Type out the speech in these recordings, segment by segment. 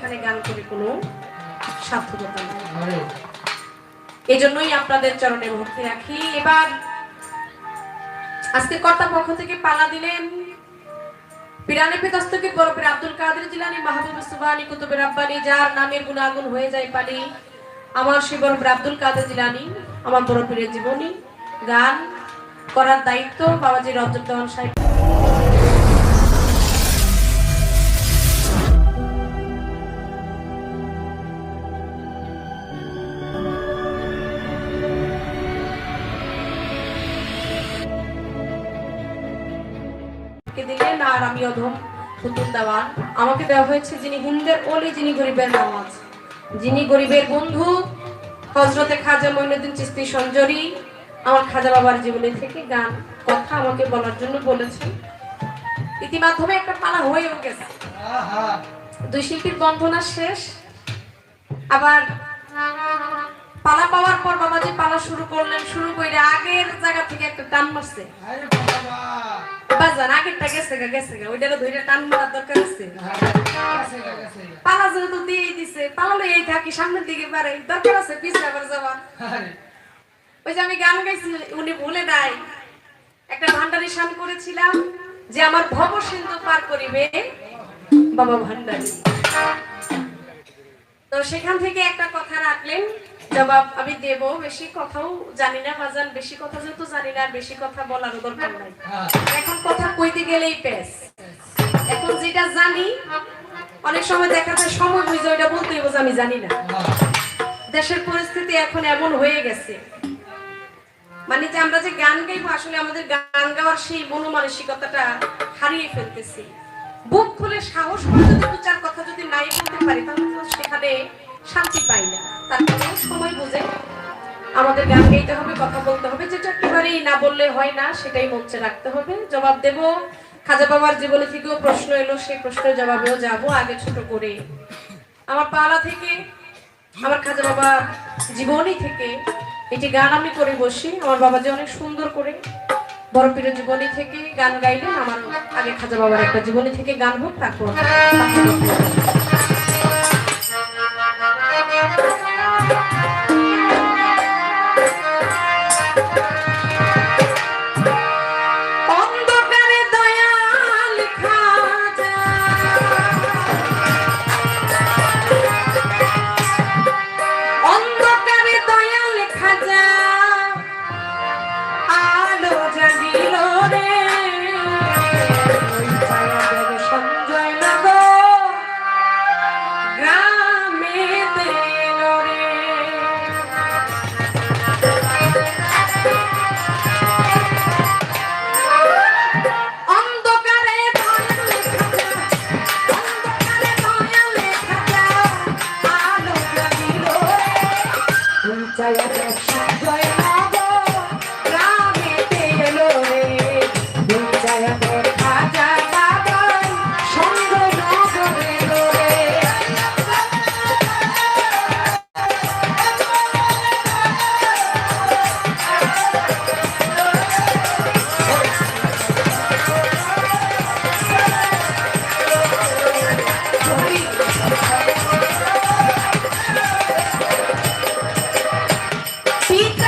সেখানে গান করে কোনো সার্থকতা নেই। এই জন্যই আপনাদের চরণে ভক্তি রাখি। এবার আজকে কর্তা পক্ষ থেকে পালা দিলেন পিরানে পে দস্তকে বরফের আব্দুল কাদের জিলানী মাহবুব সুবহানী কুতুবে রাব্বানী, যার নামের গুণাগুণ হয়ে যায় পানি। আমার সেই বরফের আব্দুল কাদের জিলানী, আমার বড় পীরের জীবনী গান করার দায়িত্ব বাবাজি রজব দেওয়ান সাহেব। দিলেন আর আমি অধম পুতুল দেওয়ান। আমাকে দেওয়া হয়েছে যিনি হিন্দের ওলি, যিনি গরিবের নামাজ, যিনি গরিবের বন্ধু, হযরতে খাজা মঈনুদ্দিন চিশতি সঞ্জরি। আমার খাজা বাবার জীবনী থেকে গান কথা আমাকে বলার জন্য বলেছেন। ইতিমাধ্যমে একটা পালা হয়েও গেছে, দুই শিল্পীর বন্ধনা শেষ। আবার পালা পাওয়ার পর বাবাজি পালা শুরু করলেন, শুরু করে আগের জায়গা থেকে একটা টান মারছে। বাজান আগেরটা গেছে গা ওইটারে ধরে টান মারার দরকার আছে। পালা যেহেতু দিয়েই দিছে, পালালো এই থাকি সামনের দিকে বাড়াই, দরকার আছে পিছনে আবার যাওয়া। ওই যে আমি গান গাইছি উনি ভুলে নাই, একটা ভান্ডারি শান করেছিলাম যে আমার ভব সিন্ধু পার করিবে বাবা ভান্ডারি। তো সেখান থেকে একটা কথা রাখলেন, জবাব আমি দেব। বেশি কথাও জানি না বাজান, বেশি কথা যেহেতু জানি না, বেশি কথা বলার দরকার নাই। এখন কথা কইতে গেলেই পেস। এখন যেটা জানি, অনেক সময় দেখা যায় সময় বুঝে ওইটা বলতে হইব যে আমি জানি না। দেশের পরিস্থিতি এখন এমন হয়ে গেছে, মানে যে আমরা যে গান গাইবো, আসলে আমাদের গান গাওয়ার সেই মনোমানসিকতাটা হারিয়ে ফেলতেছি। বুক খুলে সাহস করে যদি দু চার কথা যদি নাই বলতে পারি, তাহলে তো সেখানে শান্তি পাই না। তার কারণে সময় বুঝে আমাদের গান গাইতে হবে, কথা বলতে হবে, যেটা একেবারেই না বললে হয় না, সেটাই মঞ্চে রাখতে হবে। জবাব দেব। খাজা বাবার জীবনী থেকেও প্রশ্ন এলো, সেই প্রশ্নের জবাবেও যাব। আগে ছোট করে আমার পালা থেকে, আমার খাজা বাবার জীবনী থেকে এটি গান আমি করে বসি। আমার বাবা যে অনেক সুন্দর করে বড় পীরের জীবনী থেকে গান গাইলেন, আমার আগে খাজা বাবার একটা জীবনী থেকে গান হোক, তারপর Pizza!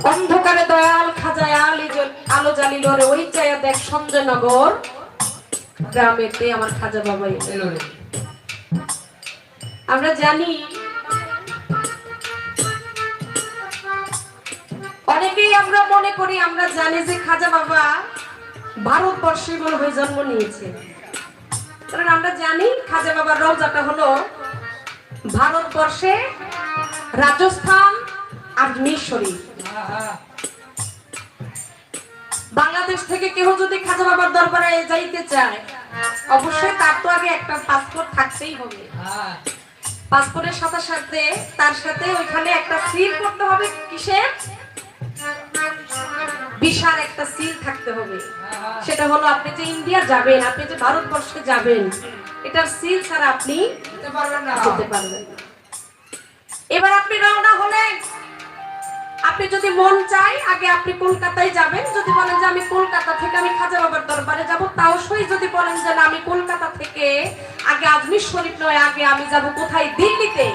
অন্ধকারে দয়াল খাজায় আলো জ্বালিল রে ওই চায়া দেখ সঞ্জয়নগর গ্রামেতে আমার খাজা বাবা এলো রে। আমরা জানি অনেকেই আমরা মনে করি আমরা জানি যে খাজা বাবা ভারতবর্ষে মনে হয় জন্ম নিয়েছে, কারণ আমরা জানি খাজা বাবার রওজাটা হলো ভারতবর্ষে রাজস্থান আজমির শরীফ। বাংলাদেশ থেকে কেউ যদি খাজা বাবার দরবারে যাইতে চায় অবশ্যই তার তো আগে একটা পাসপোর্ট থাকতেই হবে। পাসপোর্টের সাথে সাথে তার সাথে ওইখানে একটা সিল করতে হবে, কিসের বিশাল একটা সিল থাকতে হবে। সেটা হলো আপনি যে ইন্ডিয়া যাবেন, আপনি যে ভারতবর্ষে যাবেন, এটার সিল ছাড়া আপনি যেতে পারবেন না। এবার আপনি রওনা হলেন, আপনি যদি মন চায় আগে আপনি কলকাতায় যাবেন, যদি বলেন যে আমি কলকাতা থেকে আমি খাজা বাবার দরবারে যাব, তাও সই যদি বলেন যে না আমি কলকাতা থেকে আগে আজমির শরীফ নয়, আগে আমি যাব কোথায়, দিল্লিতে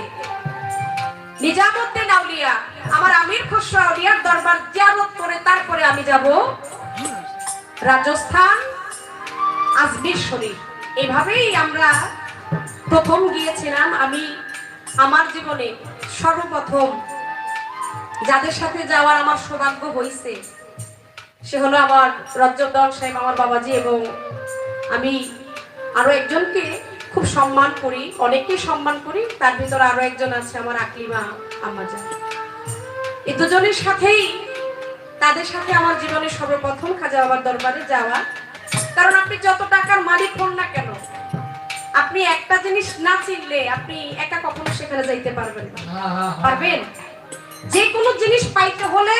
নিজামুদ্দিন আউলিয়া আমার আমির খুসরো আউলিয়ার দরবার জিয়ারত করে তারপরে আমি যাব রাজস্থান আজমির শরীফ। এভাবেই আমরা প্রথম গিয়েছিলাম। আমি আমার জীবনে সর্বপ্রথম যাদের সাথে যাওয়ার আমার সৌভাগ্য হয়েছে সে হলো আমার রজ্জবদল সাহেব, আমার বাবাজি, এবং আমি আরো একজনকে খুব সম্মান করি, অনেককেই সম্মান করি, তার ভিতরে আরো একজন আছে আমার আকলিমা আম্মাজান। এই দুজনের সাথেই তাদের সাথে আমার জীবনে সর্বপ্রথম খাজা বাবার দরবারে যাওয়া। কারণ আপনি যত টাকার মালিক হন না কেন, আপনি একটা জিনিস না চিনলে আপনি একা কখনো সেখানে যাইতে পারবেন না। পারবেন? যে কোনো জিনিস পাইতে হলে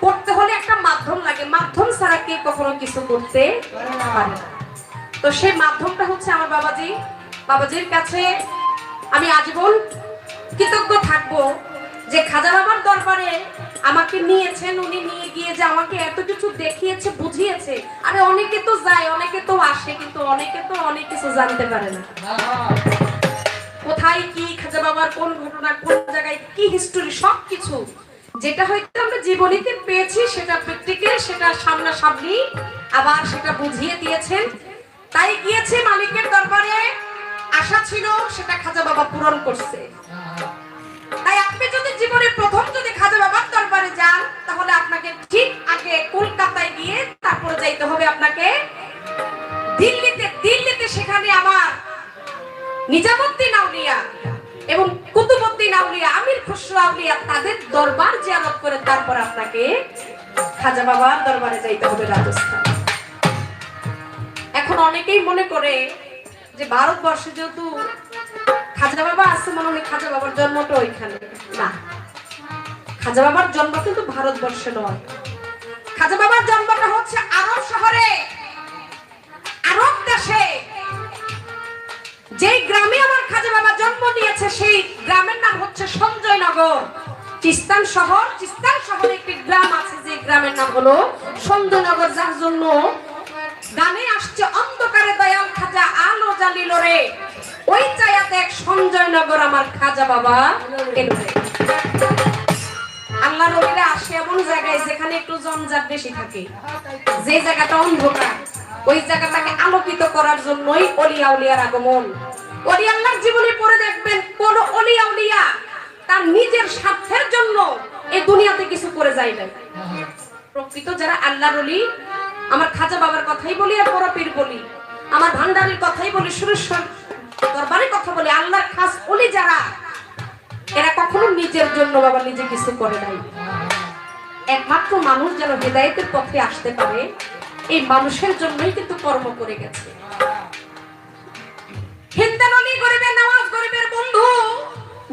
করতে হলে একটা মাধ্যম লাগে, মাধ্যম ছাড়া কেউ কখনো কিছু করতে পারে না। তো সেই মাধ্যমটা হচ্ছে আমার বাবাজি। বাবাজির কাছে আমি আজীবন কৃতজ্ঞ থাকবো যে খাজা বাবার দরবারে আমাকে নিয়েছেন, উনি নিয়ে গিয়ে যে আমাকে এত কিছু দেখিয়েছে, বুঝিয়েছে। আরে অনেকে তো যায়, অনেকে তো আসে, কিন্তু অনেকে তো অনেক কিছু জানতে পারে না। কোথায় কি খাজা বাবার কোন ঘটনা, কোন জায়গায় কি হিস্টোরি, সবকিছু যেটা হয়তো আমরা জীবনীতে পেয়েছি সেটা প্র্যাকটিক্যাল, সেটা সামনাসামনি আবার সেটা বুঝিয়ে দিয়েছেন। তাই গিয়েছে মালিকের দরবারে, আশা ছিল সেটা খাজা বাবা পূরণ করছে। তাই আপনি যদি জীবনে প্রথম যদি খাজা বাবার দরবারে যান তাহলে আপনাকে ঠিক আগে কলকাতায় গিয়ে তারপরে যাইতে হবে আপনাকে দিল্লিতে। দিল্লিতে সেখানে আমার নিজামুদ্দিন আউলিয়া এবং কুতুবউদ্দিন আউলিয়া, আমির খুসরো আউলিয়া, তাদের দরবার জিয়ারত করে তারপর আপনাকে খাজা বাবার দরবারে যাইতে হবে রাজস্থান। এখন অনেকেই মনে করে যে ভারতবর্ষে যেহেতু খাজা বাবা আছে মনে হয় খাজা বাবার জন্মটা ওইখানে। না, খাজা বাবার জন্ম কিন্তু ভারতবর্ষে নয়। খাজা বাবার জন্মটা হচ্ছে আরব শহরে, আরব দেশে। যেই গ্রামে আমার খাজা বাবা জন্ম নিয়েছে সেই গ্রামের নাম হচ্ছে সঞ্জয়নগর। চিস্তান শহরে একটি গ্রাম আছে, যে গ্রামের নাম হলো সঞ্জয়নগর, যার জন্য গানে আসছে অন্ধকারে দয়াল খাজা আলো জ্বালিল রে, ওই চায়াতে এক সঞ্জয়নগর আমার খাজা বাবা এলো রে। আল্লাহর ওলিরা আসে এমন জায়গায় যেখানে একটু জঞ্জাট বেশি থাকে, যে জায়গাটা অন্ধকার, ওই জায়গাটাকে আলোকিত করার জন্যই ওলিয়া উলিয়ার আগমন। ওলি আল্লাহর জীবনে পড়ে দেখবেন, কোন ওলিয়া উলিয়া তার নিজের স্বার্থের জন্য এই দুনিয়াতে কিছু করে যায় না। প্রকৃত যারা আল্লাহর ওলি, আমার খাজা বাবার কথাই বলি আর বড় পীর বলি, আমার ভান্ডারির কথাই বলি, সুরেশ্বর দরবারের কথা বলি, আল্লাহর খাস ওলি যারা, এরা কখনো নিজের জন্য বাবা নিজে কিছু করে নাই। একমাত্র মানুষ যেন হেদায়েতের পথে আসতে পারে, এই মানুষের জন্যই কিন্তু কর্ম করে গেছে। হিন্দানলি গরিবের নামাজ, গরিবের বন্ধু,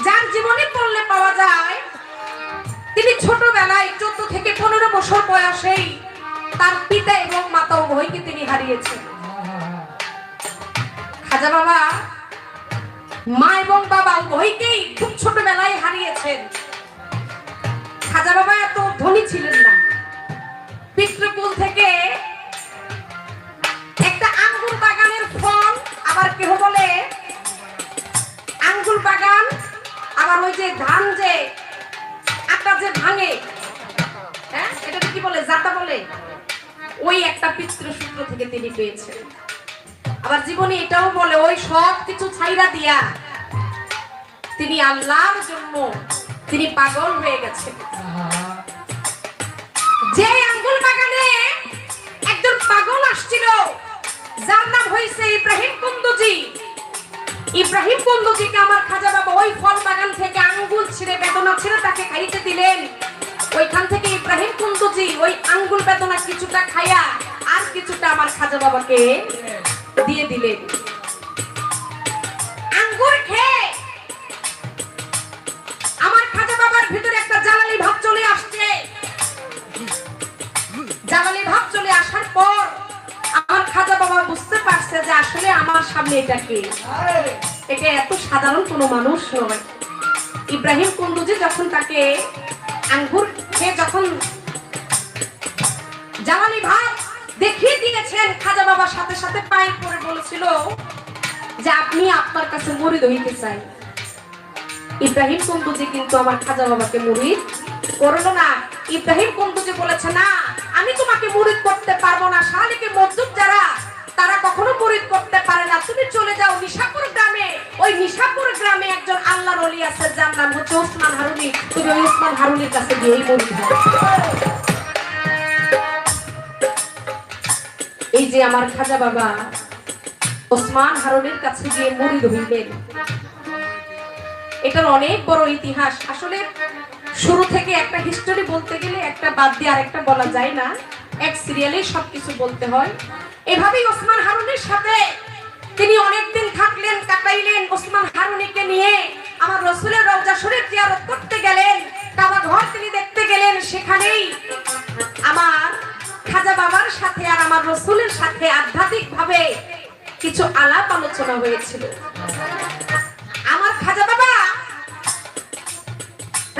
যার জীবনে পড়লে পাওয়া যায়, তিনি ছোটবেলায় 14 থেকে 15 বছর বয়সেই তার পিতা এবং মাতা উভয়কে তিনি হারিয়েছেন। খাজা বাবা মা এবং বাবা উভয়কেই খুব ছোটবেলায় হারিয়েছেন। খাজা বাবা এত ধনী ছিলেন না। পিতৃকুল থেকে একটা আঙ্গুর বাগানের ফল, আবার কেহ বলে আঙ্গুর বাগান, আবার ওই যে ধান যে আটা যে ভাঙে, হ্যাঁ এটা কি বলে, জাতা বলে, ওই একটা পিতৃসূত্র থেকে তিনি পেয়েছেন। আবার জীবনে এটাও বলে, ওই সব কিছু ছাইরা দিয়া তিনি আল্লাহর জন্য তিনি পাগল হয়ে গেছেন। যে আঙ্গুল বাগানে একজন পাগল আসছিল, যার নাম হয়েছে ইব্রাহিম কুন্দুজি। ইব্রাহিম কুন্দুজিকে আমার খাজা বাবা ওই ফল বাগান থেকে আঙ্গুল ছিঁড়ে, বেদনা ছিঁড়ে তাকে খাইতে দিলেন। ওইখান থেকে ইব্রাহিম কুন্দুজি ওই আঙ্গুল বেদনা কিছুটা খাইয়া আর কিছুটা আমার খাজা বাবাকে দিয়ে দিলেন। আঙ্গুর খেয়ে আমার খাজা বাবার ভিতরে একটা জালালি ভাব চলে আসছে। জালালি ভাব চলে আসার পর আমার খাজা বাবা বুঝতে পারছে যে আসলে আমার সামনে এটা কে, এটা এত সাধারণ কোনো মানুষ নয়। ইব্রাহিম কুন্দুজি যখন তাকে আঙ্গুর খেয়ে যখন জালালি ভাব দেখিয়ে দিয়েছেন, খাজা বাবার সাথে সাথে পায়ে পড়ে বলেছিল যে আপনি আপনার কাছে মুরিদ হইতে চাই। ইব্রাহিম কুন্দুজি কিন্তু আমার খাজা বাবাকে মুরিদ করলো না। ইব্রাহিম কুন্দুজি বলেছে, না আমি তোমাকে মুরিদ করতে পারবো না, শালিকে মজদুর যারা তারা কখনো মুরিদ করতে পারে না, তুমি চলে যাও নিশাপুর গ্রামে। ওই নিশাপুর গ্রামে একজন আল্লাহর ওলি আছে, যার নাম হচ্ছে ওসমান হারুনি, তুমি ওই ওসমান হারুনির কাছে গিয়েই মুরিদ হও। এই যে আমার খাজা বাবা ওসমান হারুনির কাছে গিয়ে মুরিদ হইলেন, এটার অনেক বড় ইতিহাস। আসলে শুরু থেকে একটা হিস্টোরি বলতে গেলে একটা বাদ দিয়ে আরেকটা বলা যায় না, এক সিরিয়ালেই সবকিছু বলতে হয়। এভাবেই ওসমান হারুনির সাথে তিনি অনেকদিন থাকলেন, কাটাইলেন। ওসমান হারুনিকে নিয়ে আমার রাসূলের রওজা শরীফ জিয়ারত করতে গেলেন, কাবা ঘর তিনি দেখতে গেলেন। সেখানেই আমার খাজা বাবার সাথে আর আমার রাসূলের সাথে আধ্যাত্মিক ভাবে কিছু আলাপ আলোচনা হয়েছিল। আমার খাজা বাবা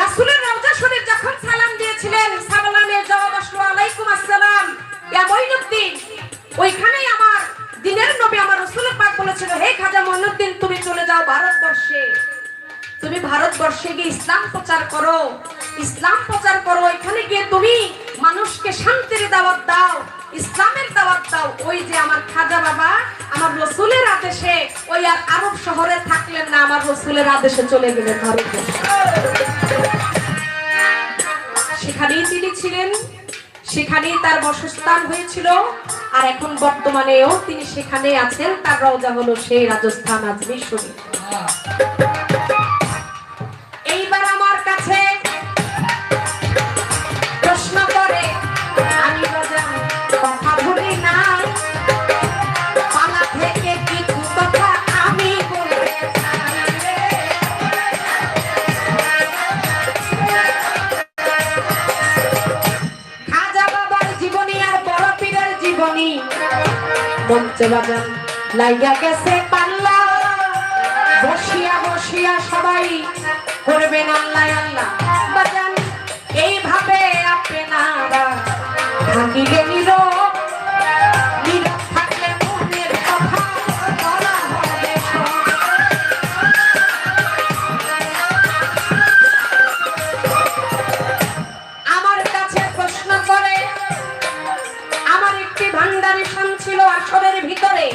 রাসূলের রওজা শরীফ যখন সালাম দিয়েছিলেন, সালামের জবাব আসলো আলাইকুম আসসালাম ইয়া মঈনুদ্দিন। ওইখানেই আমার দিনের নবী আমার রাসূল পাক বলেছিল, হে খাজা মঈনুদ্দিন, তুমি চলে যাও ভারতবর্ষে, তুমি ভারতবর্ষে গিয়ে ইসলাম প্রচার করো, ইসলাম প্রচার করো। এখানে গিয়ে তুমি মানুষকে শান্তির দাওয়াত দাও, ইসলামের দাওয়াত দাও। ওই যে আমার খাজা বাবা আমার রাসূলের আদেশে ওই আর আরব শহরে থাকলেন না, আমার রাসূলের আদেশে চলে গেলেন ভারতে। সেখানেই তিনি ছিলেন, সেখানেই তার বাসস্থান হয়েছিল, আর এখন বর্তমানেও তিনি সেখানে আছেন। তার রওজা হলো সেই রাজস্থান আজমির শরীফ। এইবার আমার কাছে প্রশ্ন করে, আমি বাজান কথা ভুলি না, পালা থেকে কিছু কথা আমি বলতে চাই। খাজা বাবার জীবনী আর বড় পীরের জীবনী মঞ্চে বাজান লাইগা গেছে পাল্লা, বসিয়া বসিয়া সবাই করবেন আল্লাহ আল্লাহ বাজান এইভাবে আপনারা থাকিলে নীরব নীরব থাকলে মনের কথা বলা হবে আমার কাছে প্রশ্ন করে আমার একটি ভান্ডারি সন ছিল আসরের ভিতরে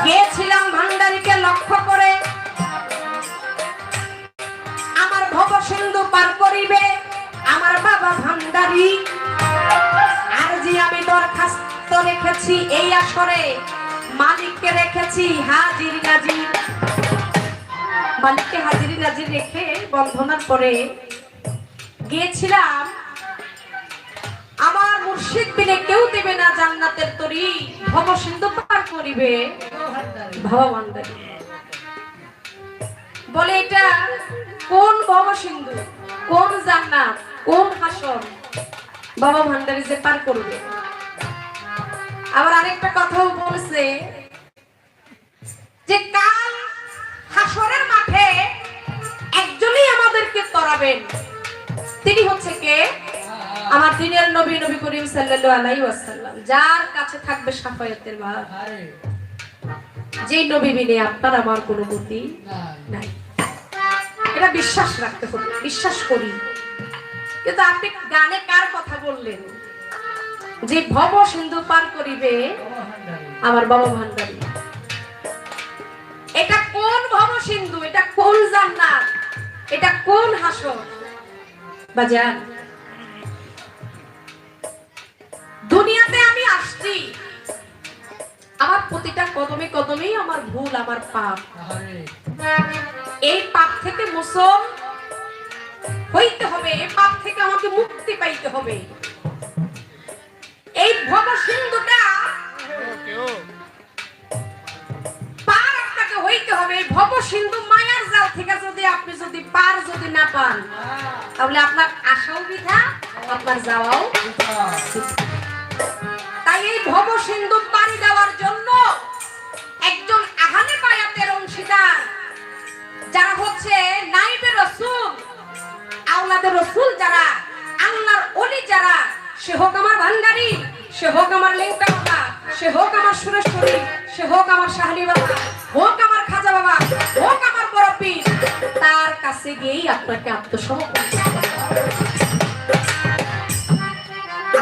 গিয়েছিলাম ভান্ডারিকে লক্ষ্য করে আমার ভবসিন্ধু পার করিবে আমার বাবা ভান্ডারি আর যে আমি দরখাস্ত রেখেছি এই আসরে মালিককে রেখেছি হাজির নাজির মালিককে হাজির নাজির রেখে বন্ধনার পরে গিয়েছিলাম আমার মুর্শিদ বিনে কেউ দেবে না জান্নাতের তরি ভবসিন্ধু পার করিবে বাবা ভান্ডারি বলে এটা কোন ভবসিন্ধু কোন জান্নাত কোন হাসর বাবা ভান্ডারি যে পার করবে আবার আরেকটা কথাও বলছে যে কাল হাসরের মাঠে একজনই আমাদেরকে তরাবেন তিনি হচ্ছে কে আমার দিনের নবী নবী করিম সাল্লাল্লাহু আলাইহি ওয়াসাল্লাম যার কাছে থাকবে শাফায়াতের ভার যেই নবী বিনে আপনার আমার কোনো গতি নাই এটা বিশ্বাস রাখতে হবে বিশ্বাস করি কিন্তু আপনি গানে কার কথা বললেন যে ভব সিন্ধু পার করিবে আমার বাবা ভান্ডারি এটা কোন ভব সিন্ধু এটা কোন জান্নাত এটা কোন হাসর বাজান দুনিয়াতে আমি আসছি আমার প্রতিটা কদমে কদমেই আমার ভুল আমার পাপ এই পাপ থেকে মোচন হইতে হবে এই পাপ থেকে আমাকে মুক্তি পাইতে হবে এই ভব সিন্ধুটা পার আপনাকে হইতে হবে ভব সিন্ধু মায়ার জাল থেকে যদি আপনি যদি পার যদি না পান তাহলে আপনার আশাও বৃথা আপনার যাওয়াও তাই এই ভব সিন্ধু পাড়ি দেওয়ার জন্য একজন আহলে বায়াতের অংশীদার যারা হচ্ছে নাইবে রাসূল আওলাদে রাসূল যারা আল্লাহর ওলি যারা সে হোক আমার ভান্ডারি সে হোক আমার লেংটা বাবা সে হোক আমার সুরেশ্বরী সে হোক আমার শাহলি বাবা হোক আমার খাজা বাবা হোক আমার বড় পীর তার কাছে গিয়েই আপনাকে আত্মসমর্পণ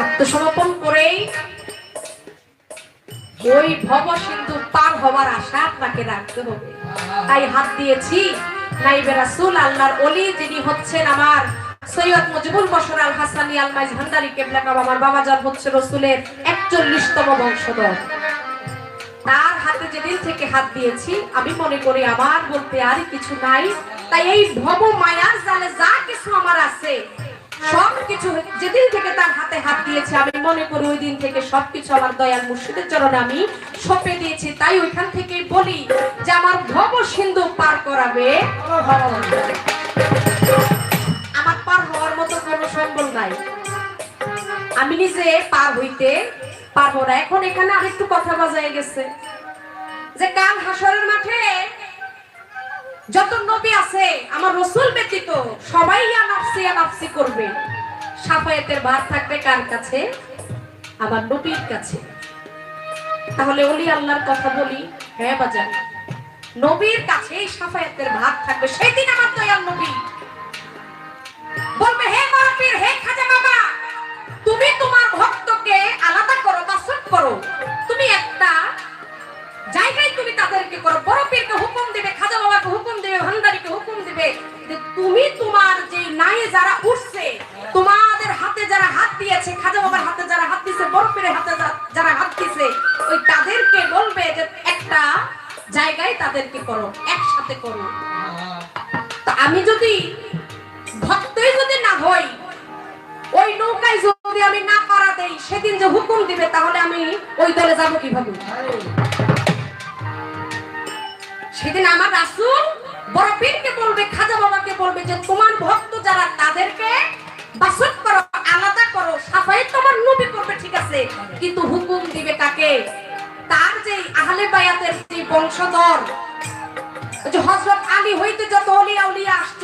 আত্মসমর্পণ করেই ওই ভব সিন্ধু পার হওয়ার আশা আপনাকে রাখতে হবে তাই হাত দিয়েছি নাইবে রাসূল আল্লাহর ওলি যিনি হচ্ছেন আমার সৈয়দ মুজিবুল বশর আল হাসানি আল মাইজ ভান্ডারি কেবলা কাবা আমার বাবা জান হচ্ছে রাসূলের 41তম বংশধর তার হাতে যেদিন থেকে হাত দিয়েছি আমি মনে করি আমার বলতে আর কিছু নাই তাই এই ভব মায়ার জালে যা কিছু আমার আছে সবকিছু যেদিন থেকে তার হাতে হাত দিয়েছে আমি মনে করি ওই দিন থেকে সবকিছু আমার দয়াল মুর্শিদের চরণে আমি সঁপে দিয়েছি তাই ওইখান থেকেই বলি যে আমার ভব সিন্ধু পার করাবে আমার পার হওয়ার মতো কোনো সম্বল নাই আমি নিজে পার হইতে পারবো না এখন এখানে আরেকটু কথা বাজায় গেছে যে কাল হাসরের মাঠে যত নবী আছে আমার রাসূল ব্যতীত সবাই ইয়া নাফসি করবে শাফায়াতের ভার থাকবে কার কাছে আমার নবীর কাছে তাহলে ওলি আল্লাহর কথা বলি হ্যাঁ বাজান নবীর কাছে শাফায়াতের ভার থাকবে সেদিন আমার দয়াল নবী বলবে হে বড় পীর হে খাজা বাবা তুমি তোমার ভক্তকে আলাদা করো বাসন করো তুমি একটা জায়গায় তুমি তাদেরকে করো বড় পীরকে হুকুম দিবে খাজা বাবাকে হুকুম দিবে ভান্ডারিকে হুকুম দিবে যে তুমি তোমার যে নায়ে যারা উঠছে তোমাদের হাতে যারা হাত দিয়েছে খাজা বাবার হাতে যারা হাত দিয়েছে বড় পীরের হাতে যারা হাত দিয়েছে ওই তাদেরকে বলবে যে একটা জায়গায় তাদেরকে করো একসাথে করো তো আমি যদি ভক্তই যদি না হই ওই নৌকায় যদি আমি না পারা দেই সেদিন যে হুকুম দিবে তাহলে আমি ওই দলে যাব কিভাবে সেদিন আমার রাসূল বড় পীরকে বলবে খাজা বাবাকে বলবে যে তোমার ভক্ত যারা তাদেরকে বাসন করো আলাদা করো সাফাই তোমার নবী করবে ঠিক আছে কিন্তু হুকুম দিবে কাকে তার যে আহলে বায়াতের যে বংশধর যে হযরত আলী হইতে যত ওলিয়া উলিয়া আসছে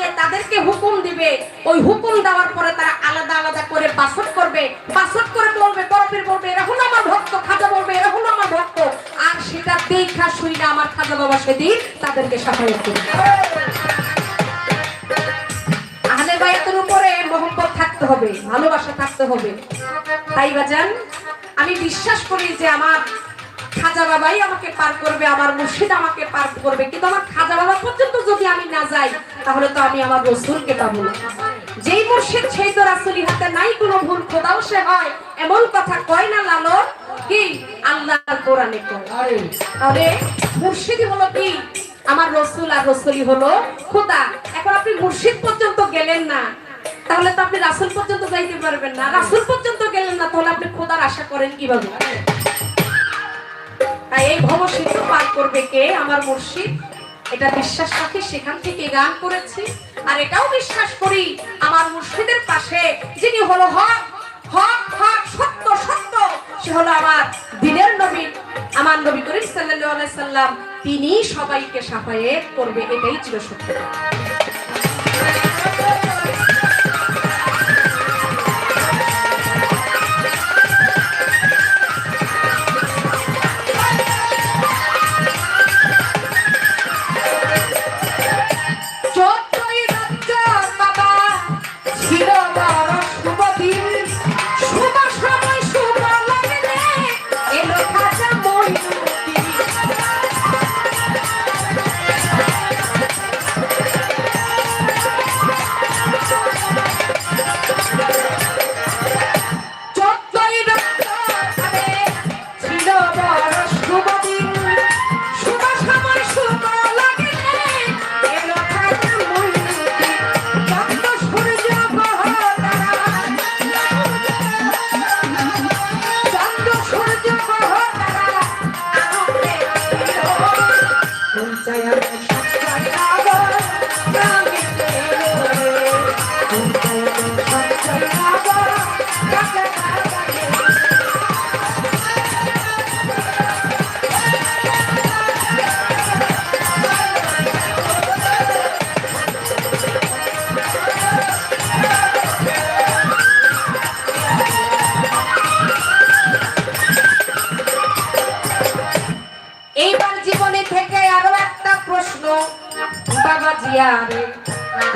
দিবে, ওই হুকুম দেওয়ার পরে তারা আলাদা আলাদা করে বাসট করবে, বাসট করে বলবে, বরফির বলবে এরা হলো আমার ভক্ত, খাজা বলবে এরা হলো আমার ভক্ত, আর সেটা দেখা শুইনা আমার খাজা বাবা সেদিন তাদেরকে সাফাই করবে। আহলে বায়াতের উপরে মহব্বত থাকতে হবে, ভালোবাসা থাকতে হবে। তাই বাজান আমি বিশ্বাস করি যে আমার খাজা বাবাই আমাকে পার করবে, আমার মুর্শিদ আমাকে পার করবে, কিন্তু আমার খাজা বাবা পর্যন্ত যদি আমি না যাই তাহলে তো আমি আমার রাসূলকে পাবো না। যেই মুর্শিদ সেই তো রাসূলি হাতে নাই কোনো ভুল, খোদাও সে হয়, এমন কথা কয় না লালন কি আল্লাহর কোরআনে কয়। তাহলে মুর্শিদই হলো কি আমার রাসূল, আর রাসূলি হলো খোদা। এখন আপনি মুর্শিদ পর্যন্ত গেলেন না, তাহলে তো আপনি রাসূল পর্যন্ত যাইতে পারবেন না, রাসূল পর্যন্ত গেলেন না, তাহলে আপনি খোদার আশা করেন কিভাবে? তাই এই ভব সিন্ধু পার করবে কে? আমার মুর্শিদ। এটা বিশ্বাস রাখি, সেখান থেকে গান করেছি। আর এটাও বিশ্বাস করি আমার মুর্শিদের পাশে যিনি হলো হক হক হক, সত্য সত্য, সে হলো আমার দিনের নবী, আমার নবী করিম সাল্লাল্লাহু আলাইহি সাল্লাম। তিনি সবাইকে শাফায়েত করবে, এটাই ছিল সত্য।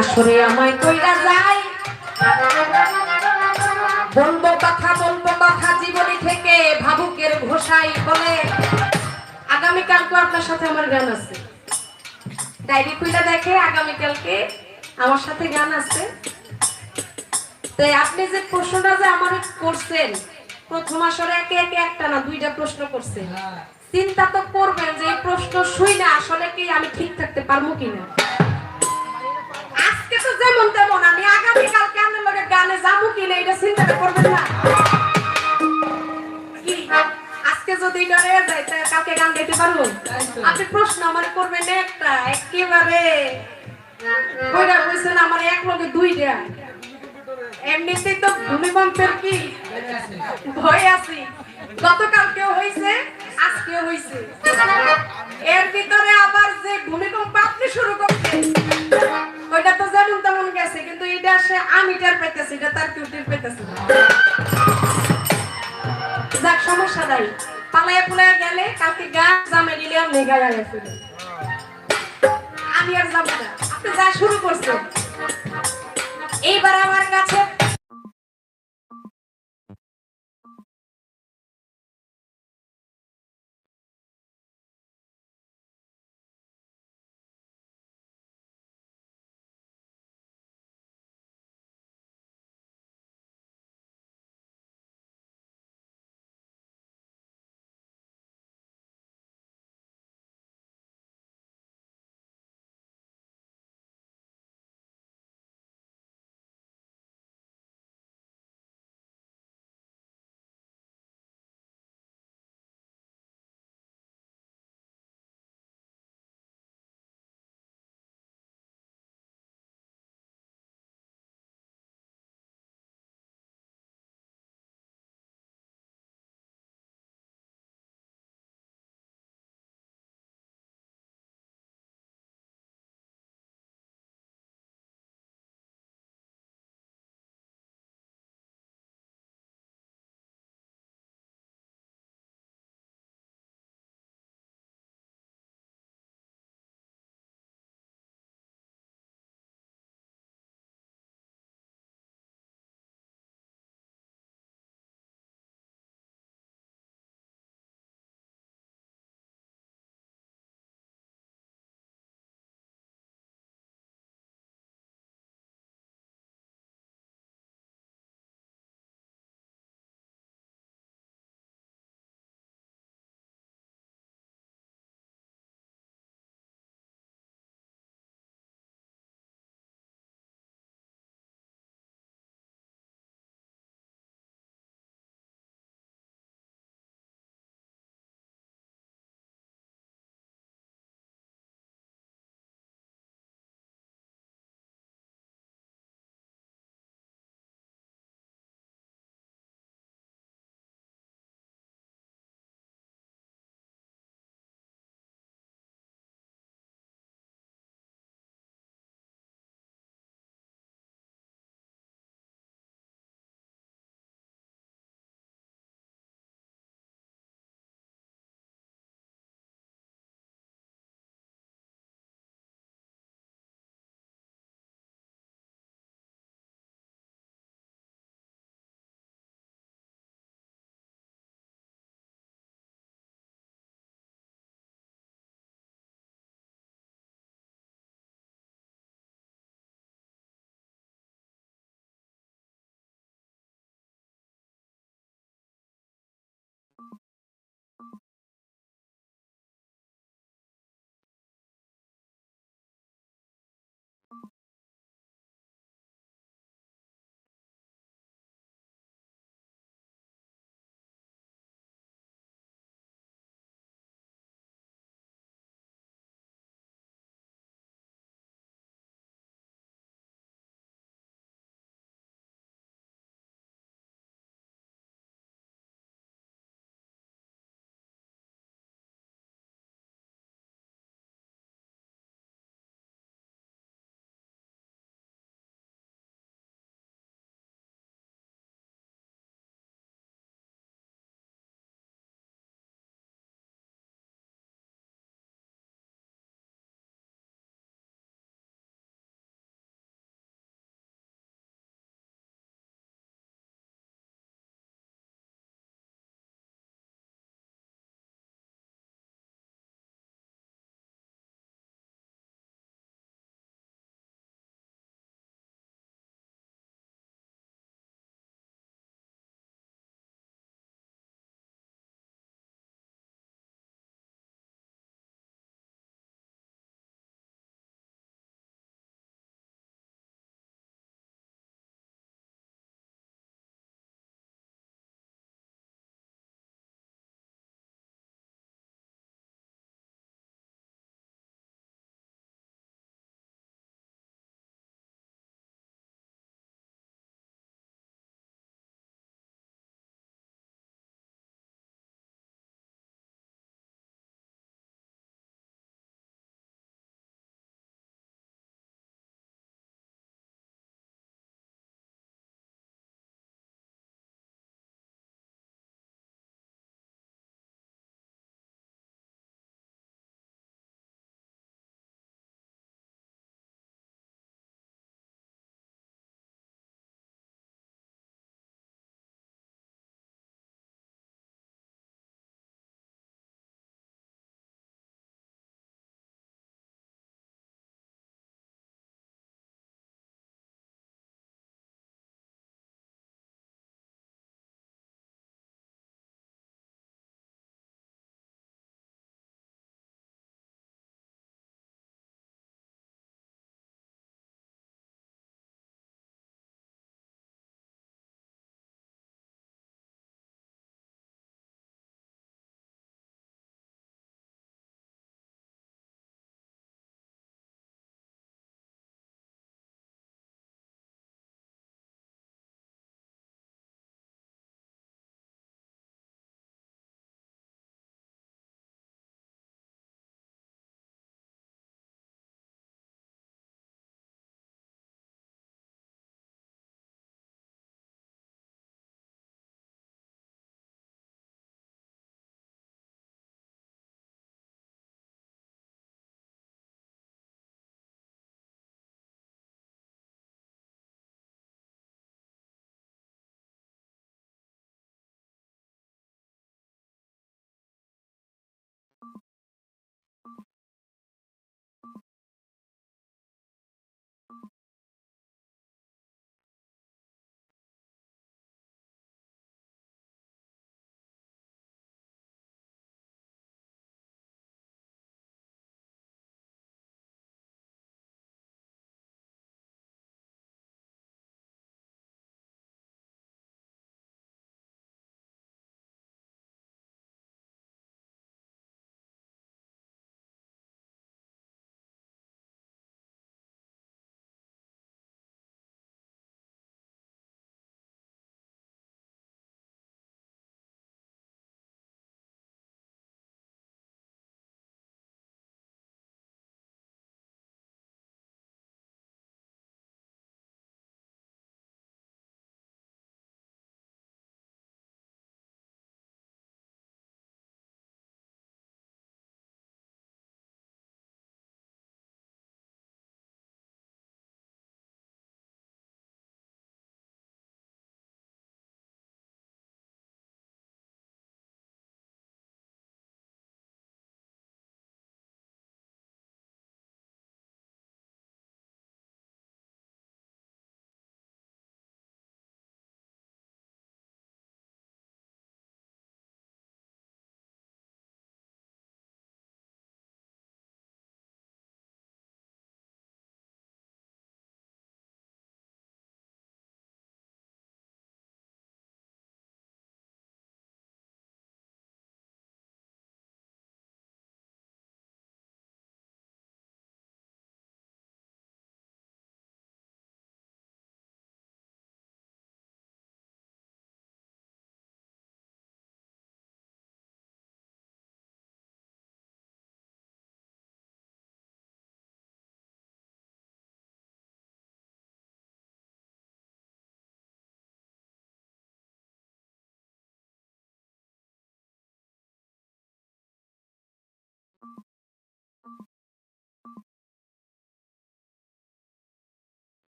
আসরে আমায় কইরা যায়, বলবো কথা জীবনী থেকে ভাবুকের ঘোষাই বলে। আগামীকালকে আপনার সাথে আমার গান আছে, ডায়েরি খুইলা দেখে আগামীকালকে আমার সাথে গান আছে। তো আপনি যে প্রশ্নটা যে আমার করছেন, প্রথম আসরে একে একে একটা না দুইটা প্রশ্ন করছেন, চিন্তা তো করবেন যে এই প্রশ্ন শুই না আসলে কি আমি ঠিক থাকতে পারবো কিনা। আজকে তো যেমন তেমন, আমি আগামীকাল কেমন লগে গানে যাবো কিনা এটা চিন্তা করবেন না। কি আজকে যদি ডরে যায় তাহলে কালকে গান গাইতে পারবো? আপনি প্রশ্ন আমার করবেন একটা, একেবারে কইরা কইছেন আমার এক লগে দুইটা। এমনিতেই তো ভূমিকম্পের কি ভয় আছি, গতকালকেও হইছে আজকেও হইছে, এর ভিতরে আবার যে ভূমিকম্প আপনি শুরু করছেন ওইটা তো যেমন তেমন গেছে, কিন্তু এটা সে আমি টের পাইতেছি, এটা তার কেউ টের পাইতেছে না। যাক সমস্যা নাই, পালায় পুলায় গেলে কালকে গান জামে দিলে আর নেগায় গেছে, আমি আর যাবো না। আপনি যা শুরু করছেন এইবার আমার কাছে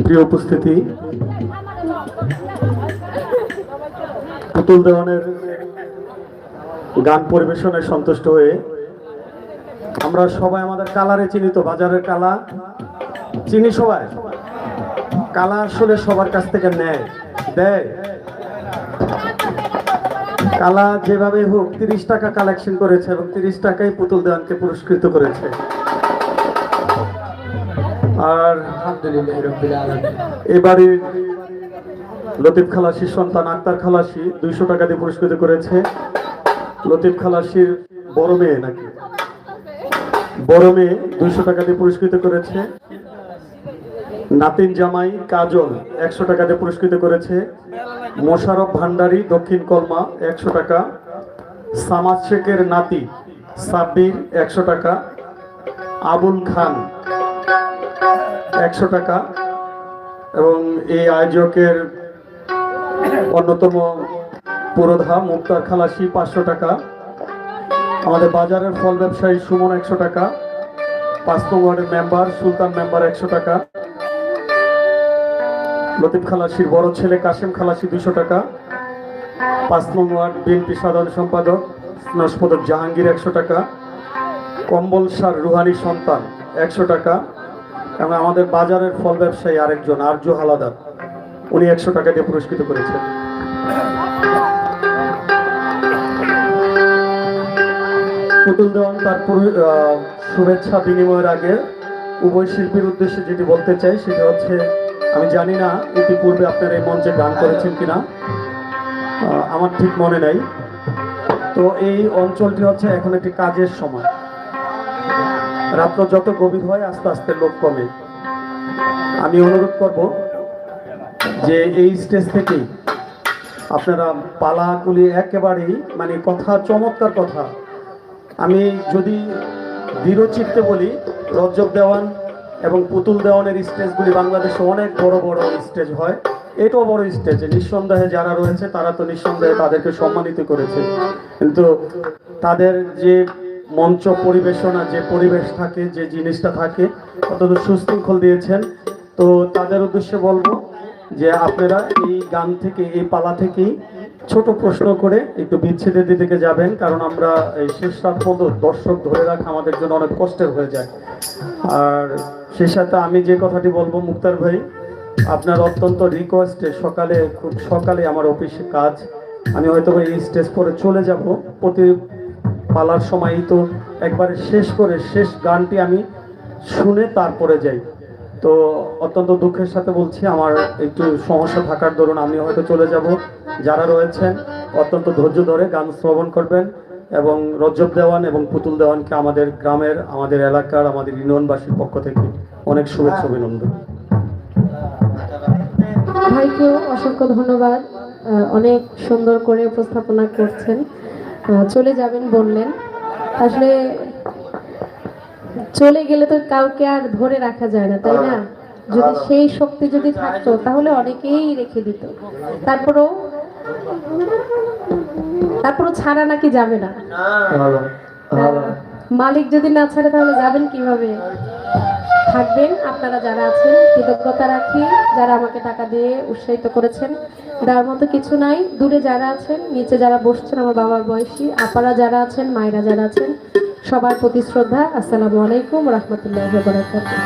প্রিয় উপস্থিতি, পুতুল দেওয়ানের গান পরিবেশনে সন্তুষ্ট হয়ে আমরা সবাই আমাদের কালারে চিনি, তো বাজারের কালা চিনি সবাই। কালা আসলে সবার কাছ থেকে নেয় দেয়। কালা যেভাবে হোক 30 টাকা কালেকশন করেছে এবং 30 টাকায় পুতুল দেওয়ানকে পুরস্কৃত করেছে। আর এবারে লতিফ খালাসির সন্তান আক্তার খালাসি 200 টাকা দিয়ে পুরস্কৃত করেছে। লতিফ খালাসির বড় মেয়ে নাকি বড় মেয়ে 200 টাকা দিয়ে পুরস্কৃত করেছে। নাতিন জামাই কাজল 100 টাকা দিয়ে পুরস্কৃত করেছে। মোশারফ ভান্ডারী দক্ষিণ কলমা 100 টাকা। সামাদ শেখের নাতি সাব্বির 100 টাকা। আবুল খান 100 টাকা। এবং এই আয়োজকের অন্যতম পুরোধা মুক্তার খালাসি 500 টাকা। আমাদের বাজারের ফল ব্যবসায়ী সুমন 100 টাকা। 5 নং ওয়ার্ডের মেম্বার সুলতান মেম্বার 100 টাকা। লতিফ খালাসির বড় ছেলে কাশেম খালাসি 200 টাকা। 5 নং ওয়ার্ড বিএনপি সাধারণ সম্পাদক স্নাতক জাহাঙ্গীর 100 টাকা। কম্বল সার রুহানি সন্তান 100 টাকা। এবং আমাদের বাজারের ফল ব্যবসায়ী আরেকজন আরজ হালাদার, উনি 100 টাকা দিয়ে পুরস্কৃত করেছেন। পুতুল দেওয়ান তার শুভেচ্ছা বিনিময়ের আগে উভয় শিল্পীর উদ্দেশ্যে যেটি বলতে চাই সেটা হচ্ছে, আমি জানি না ইতিপূর্বে আপনারা এই মঞ্চে গান করেছেন কিনা, আমার ঠিক মনে নাই। তো এই অঞ্চলটি হচ্ছে এখন একটি কাজের সময়, রাত্র যত গভীর হয় আস্তে আস্তে লোক কমে। আমি অনুরোধ করব যে এই স্টেজ থেকেই আপনারা পালাগুলি একেবারেই মানে কথা, চমৎকার কথা। আমি যদি দৃঢ়চিত্তে বলি, রজব দেওয়ান এবং পুতুল দেওয়ানের স্টেজগুলি বাংলাদেশে অনেক বড় বড় স্টেজ হয়, এটাও বড় স্টেজ। নিঃসন্দেহে যারা রয়েছে তারা তো নিঃসন্দেহে তাদেরকে সম্মানিত করেছে, কিন্তু তাদের যে মঞ্চ পরিবেশনা, যে পরিবেশ থাকে, যে জিনিসটা থাকে, অত্যন্ত সুশৃঙ্খল দিয়েছেন। তো তাদের উদ্দেশ্যে বলবো যে আপনারা এই গান থেকে, এই পালা থেকেই ছোট প্রশ্ন করে একটু বিচ্ছেদের দিকে যাবেন, কারণ আমরা এই শেষ রাত পর্যন্ত দর্শক ধরে রাখা আমাদের জন্য অনেক কষ্টের হয়ে যায়। আর সেই সাথে আমি যে কথাটি বলবো, মুক্তার ভাই আপনার অত্যন্ত রিকোয়েস্টে সকালে, খুব সকালে আমার অফিসে কাজ, আমি হয়তো এই স্টেজ করে চলে যাব। প্রতি পালার সময়ই তো একবারে শেষ করে শেষ গানটি আমি শুনে তারপরে যাই। তো অত্যন্ত দুঃখের সাথে বলছি, আমার একটু সমস্যা থাকার দরুন আমি হয়তো চলে যাব। যারা রয়েছেন অত্যন্ত ধৈর্য ধরে গান শ্রবণ করবেন এবং রজব দেওয়ান এবং পুতুল দেওয়ানকে আমাদের গ্রামের, আমাদের এলাকার, আমাদের ইউনিয়নবাসীর পক্ষ থেকে অনেক শুভেচ্ছা অভিনন্দন। ভাইকেও অসংখ্য ধন্যবাদ, অনেক সুন্দর করে উপস্থাপনা করছেন। চলে যাবেন বললেন, আসলে চলে গেলে তো কাউকে আর ধরে রাখা যায় না, তাই না? যদি সেই শক্তি যদি থাকতো তাহলে অনেকেই রেখে দিত। তারপরও ছাড়া নাকি যাবে না, মালিক যদি না ছাড়ে তাহলে যাবেন কিভাবে? থাকবেন। আপনারা যারা আছেন কৃতজ্ঞতা রাখি, যারা আমাকে টাকা দিয়ে উৎসাহিত করেছেন, দেওয়ার মতো কিছু নাই। দূরে যারা আছেন, নিচে যারা বসছেন, আমার বাবার বয়সী আপারা যারা আছেন, মায়েরা যারা আছেন, সবার প্রতি শ্রদ্ধা। আসসালামু আলাইকুম রহমতুল্লাহি ওয়া বারাকাতুহু।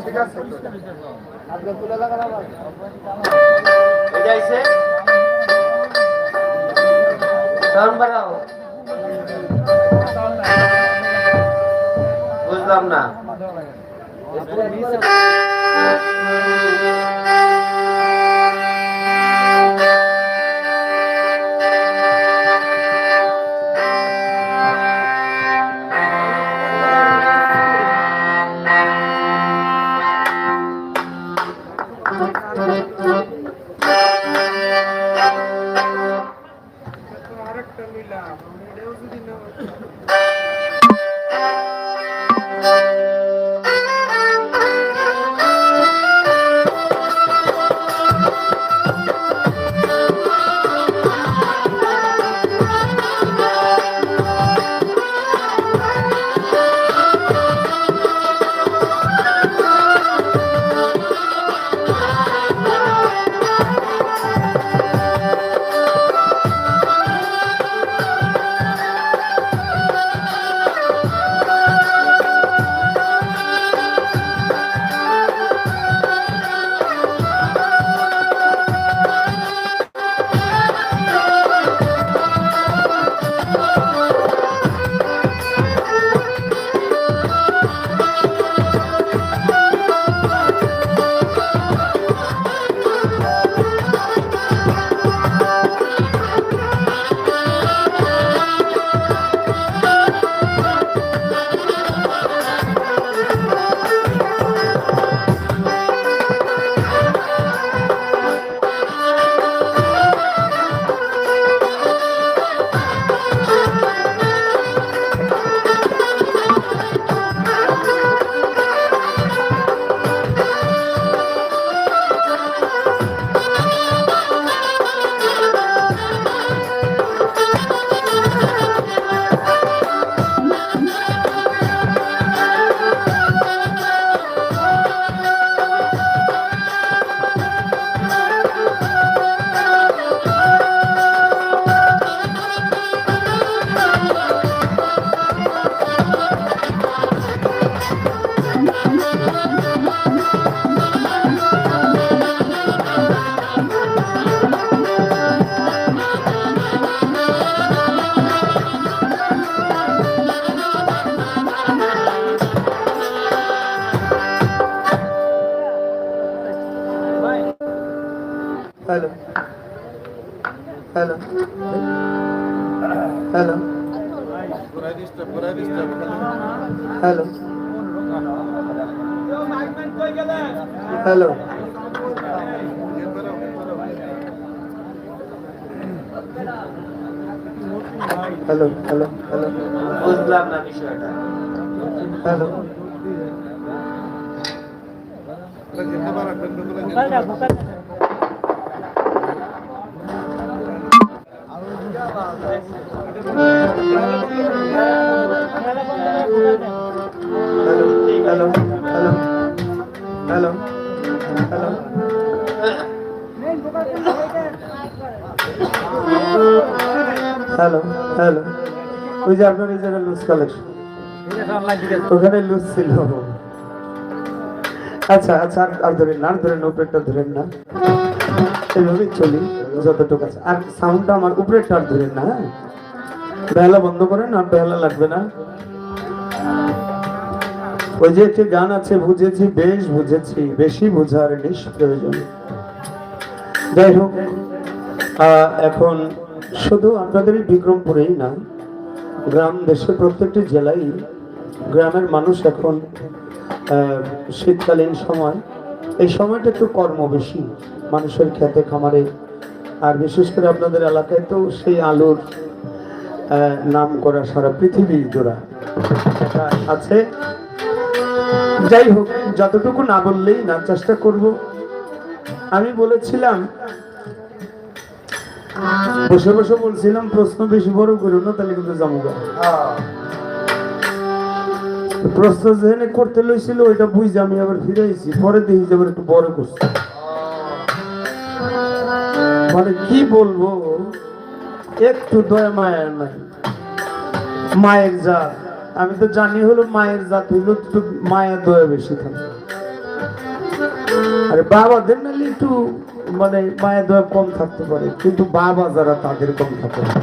ঠিক আছে এটাইছে সাউন্ড বাড়াও বুঝলাম না hello hello hello hello hello hello hello hello বুঝলাম না বিষয়টা hello hello hello hello hello hello hello ওই যে আপনার এই জায়গায় লুজ কালেকশন ওখানে লুজ ছিল আচ্ছা আচ্ছা আর ধরেন না ধরেন উপরেরটা ধরেন না এইভাবেই চলি যতটুকু আছে আর সাউন্ডটা আমার উপরেরটা আর ধরেন না হ্যাঁ বেলা বন্ধ করেন আর বেলা লাগবে না ওই যে একটি গান আছে বুঝেছি বেশ বুঝেছি বেশি বোঝার নিষ্প্রয়োজন যাই হোক এখন শুধু আপনাদের এই বিক্রমপুরেই না গ্রাম দেশের প্রত্যেকটি জেলায় গ্রামের মানুষ এখন শীতকালীন সময় এই সময়টা একটু কর্ম বেশি মানুষের খেতে খামারে আর বিশেষ করে আপনাদের এলাকায় তো সেই আলুর নাম করা সারা পৃথিবী জোড়া আছে যাই হোক যতটুকু না বললেই না চেষ্টা করব আমি বলেছিলাম বসে বসে বলছিলাম প্রশ্ন বেশি বড় করো না তাহলে কিন্তু জামুগা প্রশ্ন যেখানে করতে লইছিল ওইটা বুঝে আমি আবার ফিরে আইছি পরে দেখি যে একটু বড় করছি মানে কি বলবো একটু দয়া মায়ের নাই মায়ের জাত আমি তো জানি হলো মায়ের জাত হইলো মায়ের দয়া বেশি থাকে আরে বাবাদের নাহলে একটু মানে মায়ের দয়া কম থাকতে পারে, কিন্তু বাবা যারা তাদের কম থাকে না।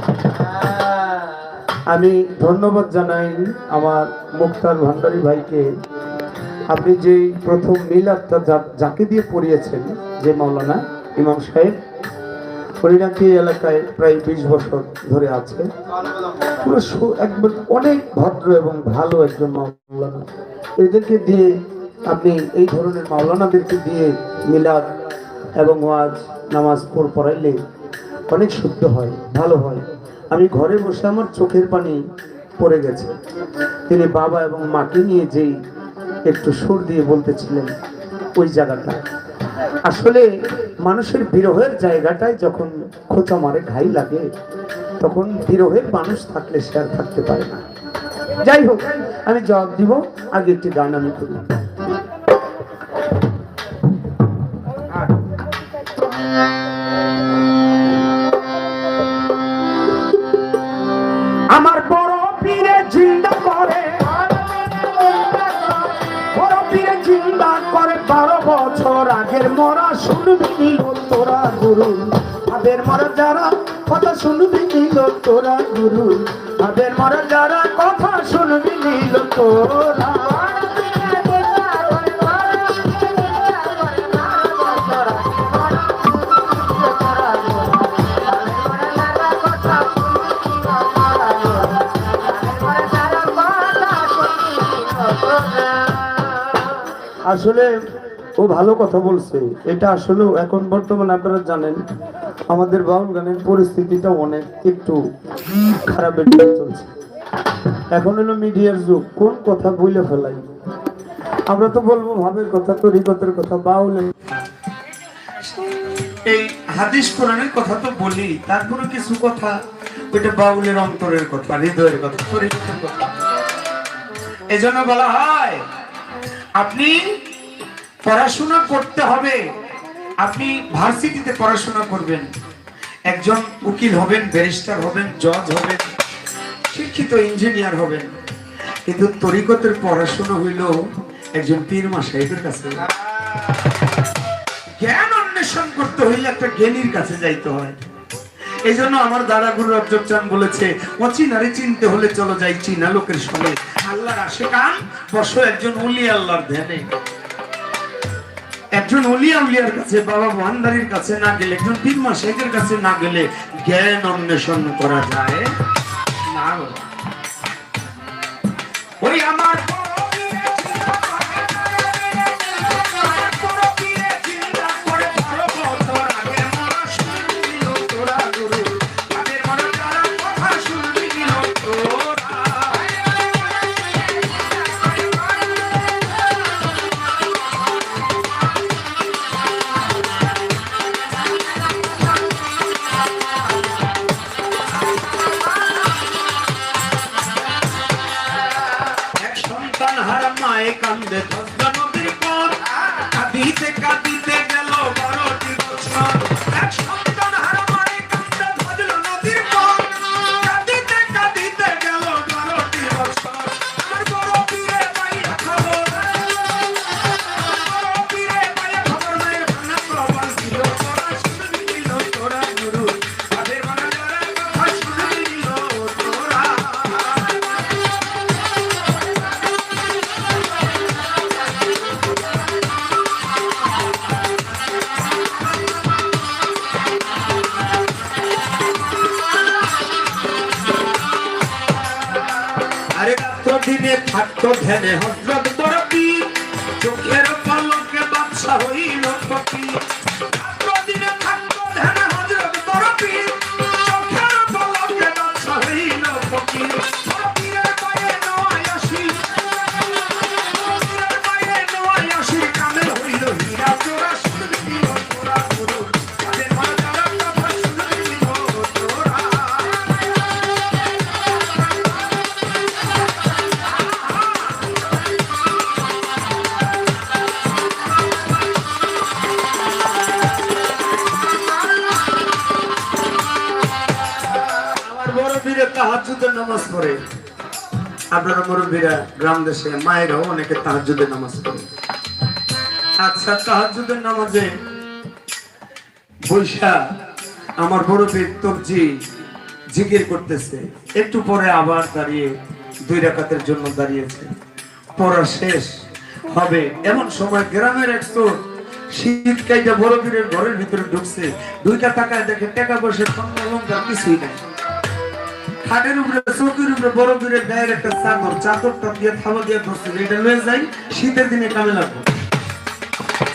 আমি ধন্যবাদ জানাই আমার মুক্তার ভান্ডারী ভাইকে। আপনি যে প্রথম মিলাদটা যাকে দিয়ে পড়িয়েছেন, যে মাওলানা ইমাম সাহেব, উনি নাকি এলাকায় প্রায় 20 বছর ধরে আছে। পুরো একবার অনেক ভদ্র এবং ভালো একজন মাওলানা। এদেরকে দিয়ে আপনি এই ধরনের মাওলানাদেরকে দিয়ে মিলাদ এবং ওয়াজ নামাজ পড়াইলে অনেক শুদ্ধ হয়, ভালো হয়। আমি ঘরে বসে আমার চোখের পানি পড়ে গেছে। তিনি বাবা এবং মাকে নিয়ে যেই একটু সুর দিয়ে বলতেছিলেন, ওই জায়গাটা আসলে মানুষের বিরহের জায়গাটায় যখন খোঁচা মারে, ঘাই লাগে, তখন বিরহের মানুষ থাকলে সে আর থাকতে পারে না। যাই হোক, আমি জবাব দিব, আগে একটি গান আমি করি। আমার বড় পীরে জিন্দা করে, বড় পীরে জিন্দা করে, 12 বছর আগের মরা শুনবি নিল তোরা গুরু। তাদের মরা যারা কথা শুনবি নিল তোরা গুরু, তাদের মরা যারা কথা শুনবি নিল তোরা। আসলে ও ভালো কথা বলছে। এটা আসলে এখন বর্তমানে আপনারা জানেন আমাদের বাউল গানের পরিস্থিতিটা অনেক একটু খারাপের দিকে চলছে। এখন হলো মিডিয়ার যুগ, কোন কথা বলে ফেলাই। আমরা তো বলবো ভাবের কথা, তরিকতের কথা, বাউলের এই হাদিস কোরআনের কথা তো বলি, তারপরে কিছু কথা ওইটা বাউলের অন্তরের কথা, হৃদয়ের কথা, তরিকতের কথা। এজন্য বলা হয় আপনি পড়াশোনা করতে হবে, আপনি ভার্সিটিতে পড়াশোনা করবেন, একজন উকিল হবেন, ব্যারিস্টার হবেন, জজ হবেন, শিক্ষিত ইঞ্জিনিয়ার হবেন, কিন্তু তরিকতের পড়াশোনা হইল একজন পীর মা সাহেবের কাছে। জ্ঞান অন্বেষণ করতে হইলে একটা জ্ঞানীর কাছে যাইতে হয়। এই জন্য আমার দাদা গুরু অবজব চান বলেছে, অচিনারে চিনতে হলে চলো যাই চীনা লোকের সঙ্গে। আল্লাহর আশিকান বসো একজন ওলি আল্লাহর ধ্যানে। একজন ওলিয়া উলিয়ার কাছে, বাবা ভান্ডারীর কাছে না গেলে, একজন পীর মা শেখের কাছে না গেলে জ্ঞান অন্বেষণ করা যায় না। ওই আমার কান্দে নদীর পর, কাঁদিতে কাঁদিতে গেল 12টি বছর। এক সন্তান হারা মায়ে কান্দে ভজল নদীর পর, কাঁদিতে কাঁদিতে গেল 12টি বছর। আমার বড় পীরে পাইয়া খবর, বড় পীরে পাইয়া খবর, মায়ের ভাঙা প্রবাল ছিল, তোরা শুনবি নিল তোরা গুরু, তাদের ভাঙা যারা কথা শুনবি নিল তোরা। দিনে থাকতো ধ্যানে হযরত বরফি, চোখের পলকে বাদশা হইল ফকির। দিনে থাকতো ধ্যানে হযরত বরফি, চোখের পলকে বাদশা হইল ফকির। ফকিরের পায়ে নয় আসি, ফকিরের পায়ে নয় আসি, কামে হইল হীরা। তোরা শুনবি নিল তোরা গুরু, তাদের মাঝারা কথা শুনবি নিল তোরা। তাহাজ্জুদের নামাজ পড়ে, আপনারা মুরব্বীরা গ্রাম দেশে মায়েরাও অনেকে তাহাজ্জুদের নামাজ পড়ে। আচ্ছা, তাহাজ্জুদের নামাজে বৈশা আমার বড় পীর তবজি জিকির করতেছে, একটু পরে আবার দাঁড়িয়ে 2 রাকাতের জন্য দাঁড়িয়েছে। পড়া শেষ হবে এমন সময় গ্রামের এক চোর শীত কাইটা বড় পীরের ঘরের ভিতরে ঢুকছে। 2টা টাকায় দেখে টাকা পয়সা স্বর্ণ অলংকার কিছুই নাই। খাটের উপরে চৌকির উপরে বড় পীরের গায়ের একটা চাদর, চাদরটা দিয়ে থাবা দিয়ে ধরছে, এটা লয়ে যাই, শীতের দিনে কামে লাগবে।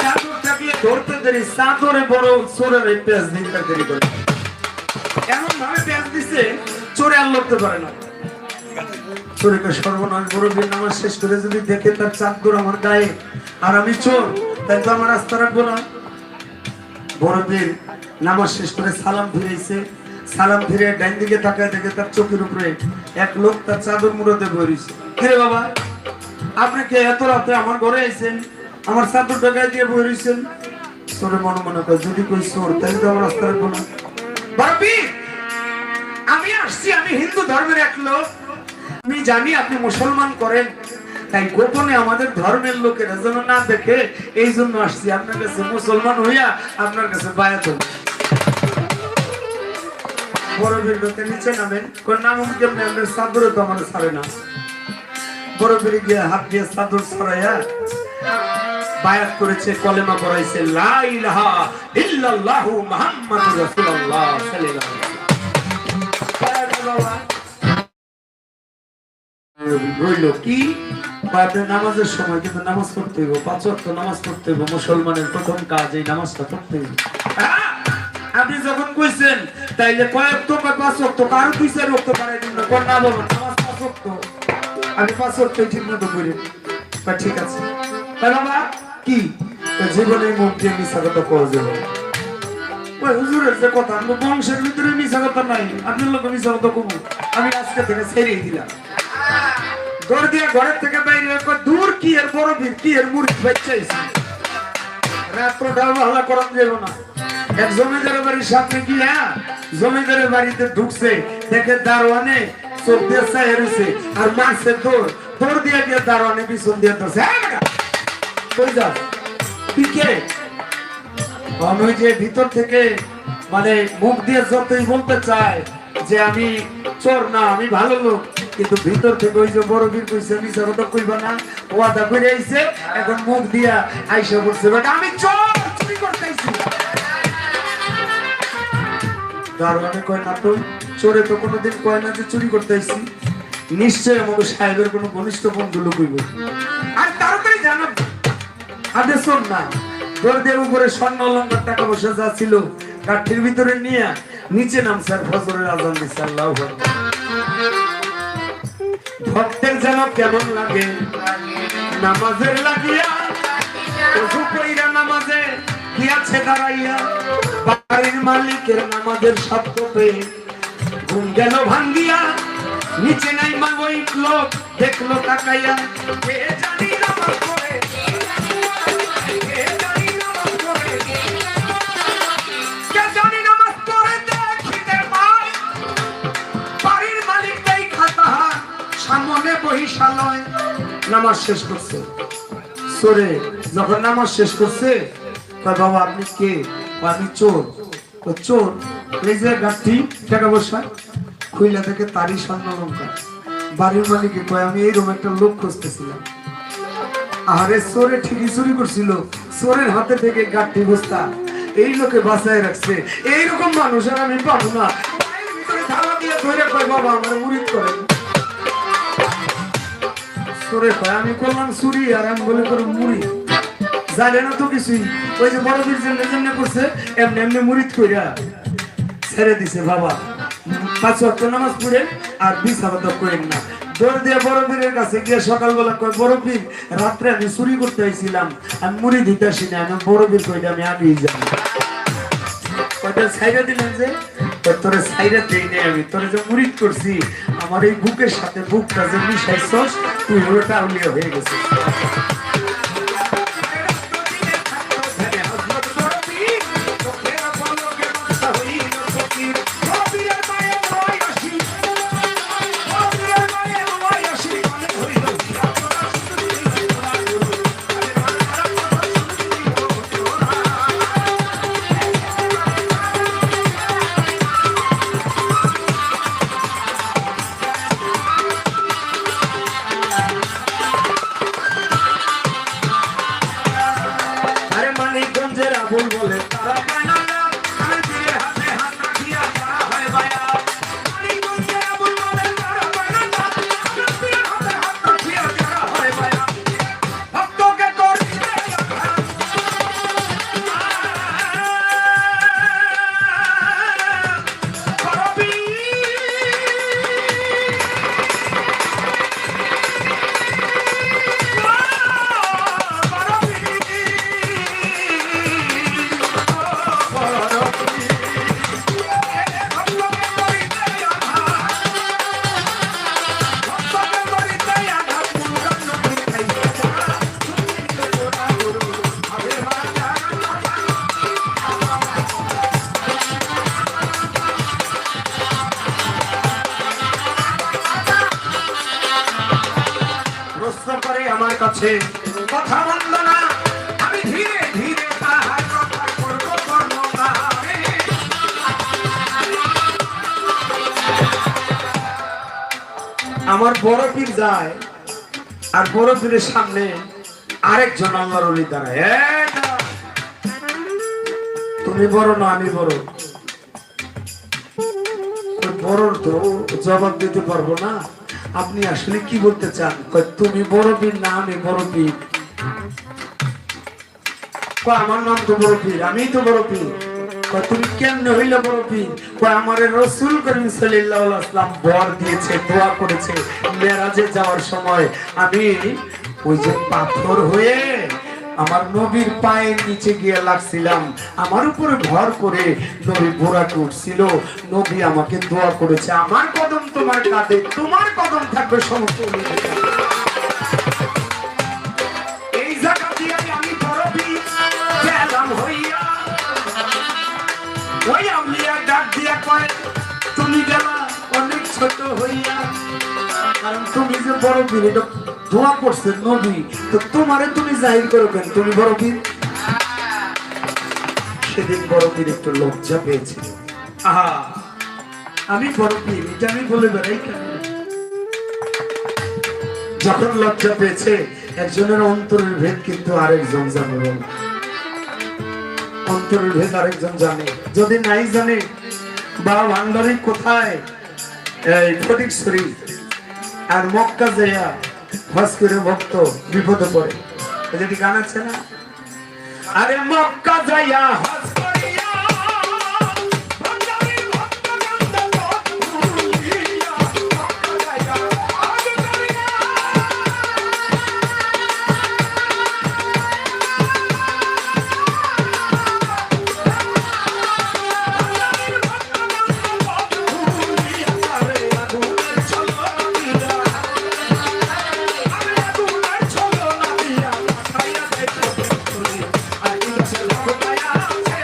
চাদরটাকে ধরতে দেরি, চাদরে বড় চোরের এই পেঁয়াজ দিতে দেরি করে, এমন ভাবে পেঁয়াজ দিছে চোরে আর লড়তে পারে না। চোরেকে সর্বনাশ, বড় পীর নামাজ শেষ করে যদি দেখে তার চাদর আমার গায়ে আর আমি চোর, তাই তো আমার রাস্তা রাখবো না। বড় পীর নামাজ শেষ করে সালাম ফিরেছে, সালাম ফিরে ডাইন দিকে তাকায় দেখে তার চোখের উপরে এক লোক তার চাদর মুড়োতে বইছে। কিরে বাবা, আপনি কে এত রাতে আমার ঘরে আইছেন, আমার চাদরটা গায়ে দিয়ে বইছেন? চোরে মনে মনে করে, যদি কই চোর তাহলে তো আমার রাস্তা রাখবো না। বড় পীর, আমি আসছি, আমি হিন্দু ধর্মের এক লোক, আমি জানি আপনি মুসলমান করেন, তাই গোপনে আমাদের ধর্মের লোকেরা যেন না দেখে এই জন্য আসছি আপনার কাছে, মুসলমান হইয়া আপনার কাছে বায়াত হব। বড় পীর লোকে নিচে নামেন, কোন নাম কেমনে, আপনার চাদরে তো আমার ছাড়ে না। বড় পীর গিয়ে হাত দিয়ে চাদর ছড়াইয়া বায়াত করেছে, কলেমা পড়াইছে, লা ইলাহা ইল্লাল্লাহু মুহাম্মাদুর রাসূলুল্লাহ সাল্লাল্লাহু আলাইহি ওয়াসাল্লাম। রইল কি নামাজের সময়, কিন্তু নামাজ পড়তে হইব, 5 ওয়াক্ত নামাজ পড়তে হইব, মুসলমানের প্রথম কাজ এই নামাজটা পড়তে হইব। আপনি যখন কইছেন তাইলে কয়েক তো 5 ওয়াক্ত, কারো 2-4 ওয়াক্ত পারে দিন না, কোন না বাবা নামাজ 5 ওয়াক্ত, আমি 5 ওয়াক্ত ঠিক মতো করি। ঠিক আছে বাবা, কি জীবনে মুখ দিয়ে মিশা কথা কওয়া যাবে? ওই হুজুরের যে কথা, আমরা বংশের ভিতরে মিশা কথা নাই, আপনার লোক মিশা কথা কম, আমি আজকে থেকে ছেড়েই দিলাম। দৌড় দিয়ে ঘরের থেকে বাইরে দূর, কি এর বড় পীর, কি এর মুড়ি বাচ্চাইছে, রাত্রটা ভালো করান যাব না। এক জমিদারের বাড়ির সামনে গিয়া জমিদারের বাড়িতে ঢুকছে, দেখে দারোয়ানে চোখ দিয়ে চাই রয়েছে আর মারছে দৌড়, দৌড় দিয়ে গিয়ে দারোয়ানে পিছন দিয়ে ধরছে। আমি যে ভিতর থেকে মানে মুখ দিয়ে যতই বলতে চায় যে আমি চোর না, আমি ভালো লোক, কিন্তু ভিতর থেকে ওই যে বড় পীর কইছে মিছা কথা কইবা না, ওয়াদা করে আইছে, এখন মুখ দিয়া আইসা বলছে বাট আমি চোর, চুরি করতে আইছি। দারোয়ানে কয় না তো, চোরে তো কোনোদিন কয় না যে চুরি করতে আইছি, নিশ্চয় আমাকে সাহেবের কোনো ঘনিষ্ঠ বন্ধু লোক হইব। আর তাড়াতাড়ি জানাব আদে চোর না, দরদের উপরে স্বর্ণ অলংকার টাকা পয়সা যা ছিল কাঠির ভিতরে নিয়ে নিচে নামছে আর ফজরের আজান দিচ্ছে। আল্লাহু আকবার। ভক্তের যেন কেমন লাগে নামাজের লাগিয়া, ওযু কইরা নামাজে গিয়াছে দাঁড়াইয়া, বাড়ির মালিকের নামাজের শব্দ পেয়ে ঘুম গেল ভাঙ্গিয়া, নিচে নাই মা ওই লোক দেখলো তাকাইয়া, কে জানি নামাজ পড়ে, কে জানি নামাজ পড়ে, কে জানি নামাজ পড়ে, দেখিতে পায় বাড়ির মালিক নেই খাতা, সামনে বহিশালয়। নামাজ শেষ করছে চোরে, যখন নামাজ শেষ করছে কয় বাবা আপনি কে? আমি চোর। চোর এই যে গাঠি টাকা পয়সা খুইলা থেকে তারই স্বর্ণ অলংকার। বাড়ির মালিকে কয় আমি এইরকম একটা লোক খুঁজতেছিলাম। আরে চোরে ঠিকই চুরি করছিল, চোরের হাতে থেকে গাঠি বস্তা এই লোকে বাঁচায় রাখছে, এইরকম মানুষ আর আমি পাবো না। ভিতরে ধারা দিয়ে ধরে কয় বাবা আমার মুরিদ করেন। চোরে কয় আমি করলাম চুরি আর আমি বলে করে মুড়ি, জানে না তো কিছুই। ওই যে বড় পীর যেমনি করছে এমনি এমনি মুরিদ কইরা ছেড়ে দিছে। বাবা 5 ওয়াক্ত নামাজ পড়ে আর বিছানা করেন না। দৌড় দিয়ে বড় পীরের কাছে গিয়ে সকালবেলা কয় বড় পীর রাত্রে আমি চুরি করতে আইছিলাম, আমি মুড়ি দিতে আসি না। আমি বড় পীর কইটা আমি আগেই যাবো। কয়টা ছাইরা দিলেন যে তোরে ছাইরা দেই নাই, আমি তোরে যে মুরিদ করছি আমার এই বুকের সাথে বুকটা যে মিশাইছস তুই ওটা উলিয়া হয়ে গেছিস। আবুল বলে তারা পায় না লাভ। আমি দিয়ে হাতে হাত রাখিয়া যারা হয় বায়া। মানিকগঞ্জে আবুল বলে তারা পায় না লাভ। আমি দিয়ে হাতে হাত রাখিয়া যারা হয় বায়া। ভক্তকে করিতে আঘাত। করবি প্রশ্ন করে আমার কাছে কথা বলল না। আমি ধীরে ধীরে তাহার কথা করব বর্ণনা। আমার বড় পীর যায় আর বড় পীরের সামনে আরেকজন আল্লাহর ওলি দাঁড়ায়। এই না, তুমি বড় না আমি বড়। বড় তো জবাব দিতে পারবো না। আপনি আসলে কি বলতে চান? কয় তুমি বড় পীর না আমি বড় পীর। কয় আমার নাম তো বড় পীর, আমিই তো বড় পীর। কয় তুমি কেমনে হইলে বড় পীর? কয় আমার রাসূল করিম সাল্লাল্লাহু আলাইহি ওয়াসাল্লাম বর দিয়েছে, দোয়া করেছে মেরাজে যাওয়ার সময় আমি ওই যে পাথর হয়ে আমার নবীর পায়ের নিচে গিয়ে লাগছিলাম। আমার উপরে ভর করে নবী বোরাকে উঠছিল। নবী আমাকে দোয়া করেছে, আমার কদম তোমার কাঁধে, তোমার কদম থাকবে সমস্ত। এই জায়গা দিয়ে আমি বড় পীর গেলাম হইয়া। ওই আউলিয়া ডাক দিয়া কয় তুমি গেলা অনেক ছোট হইয়া। কারণ তুমি যে বড় পীর এটা দোয়া করছে নবী, তো তোমারে তুমি জাহির করো কেন তুমি বড় পীর? সেদিন বড় পীর একটু লজ্জা পেয়েছে। আহা আমি বড় পীর এটা আমি বলে বেড়াই কেন? যখন লজ্জা পেয়েছে একজনের অন্তরের ভেদ কিন্তু আরেকজন জানে। অন্তরের ভেদ আরেকজন জানে। যদি নাই জানে বা ভান্ডারি কোথায় এই ফটিকছড়ি আর মক্কা যাইয়া হজ করে ভক্ত বিপদে পড়ে। যেটি গান আছে না, আরে মক্কা যাইয়া হজ করিয়া ভান্ডারির ভক্ত কান্দে পথ ভুলিয়া। মক্কা যাইয়া হজ করিয়া ভান্ডারির ভক্ত কান্দে পথ ভুলিয়া। আরে আগুনের ছলো দিয়া ছলো না দিয়া খাইয়া দেখো। আর কিছু লোক মায়া আছে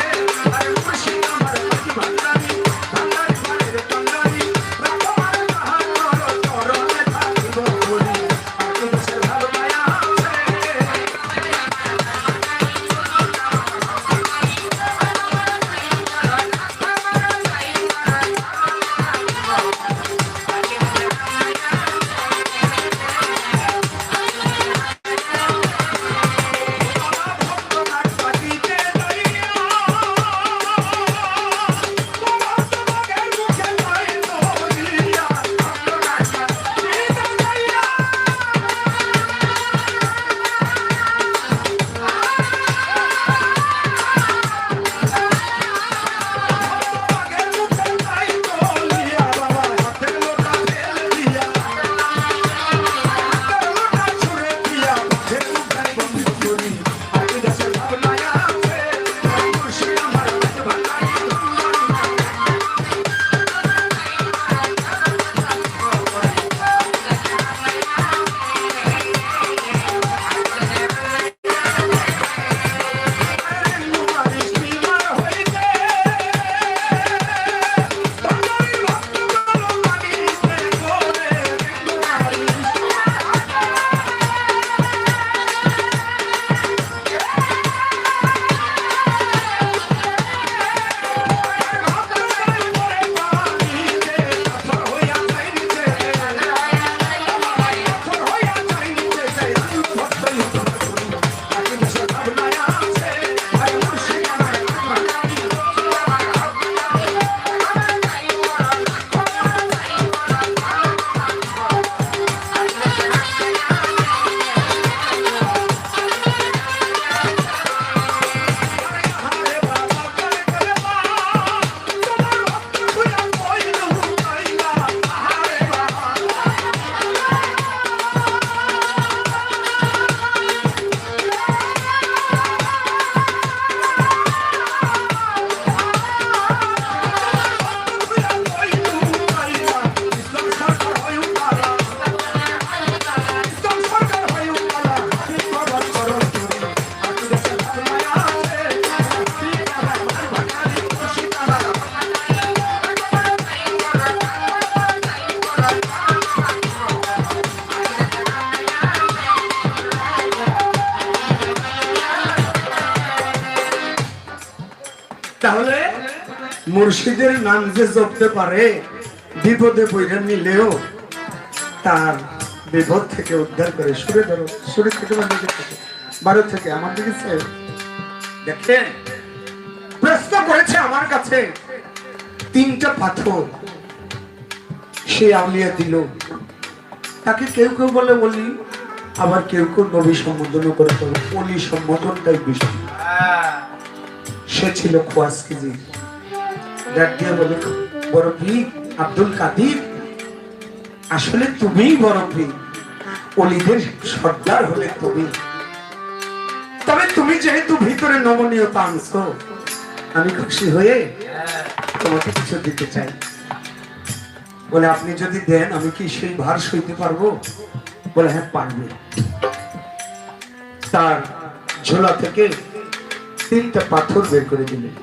তাহলে মুর্শিদের নাম যে জপতে পারে বিপদে পড়ে নিলেও তার বিপদ থেকে উদ্ধার করে। সুরে ধরো, সুরে থেকে বারো থেকে আমার দিকে দেখেন, প্রশ্ন করেছে আমার কাছে 3টা পাথর সে আউলিয়া দিল। তাকে কেউ কেউ বলে বলি, আবার কেউ কেউ নবী সম্বোধন করে বলে অলি সম্বোধনটাই বেশি। সে ছিল খোয়াজকিজি। ডাক দিয়ে বলে, বড় পীর আব্দুল কাদির, আসলে তুমিই বড় পীর, অলিদের সর্দার হলে তুমি। তবে তুমি যেহেতু ভিতরে নমনীয়তা আনছো, আমি খুশি হয়ে তোমাকে কিছু দিতে চাই। বলে, আপনি যদি দেন আমি কি সেই ভার সইতে পারবো? বলে, হ্যাঁ পারবে। তার ঝোলা থেকে 3টা পাথর বের করে দিলেন।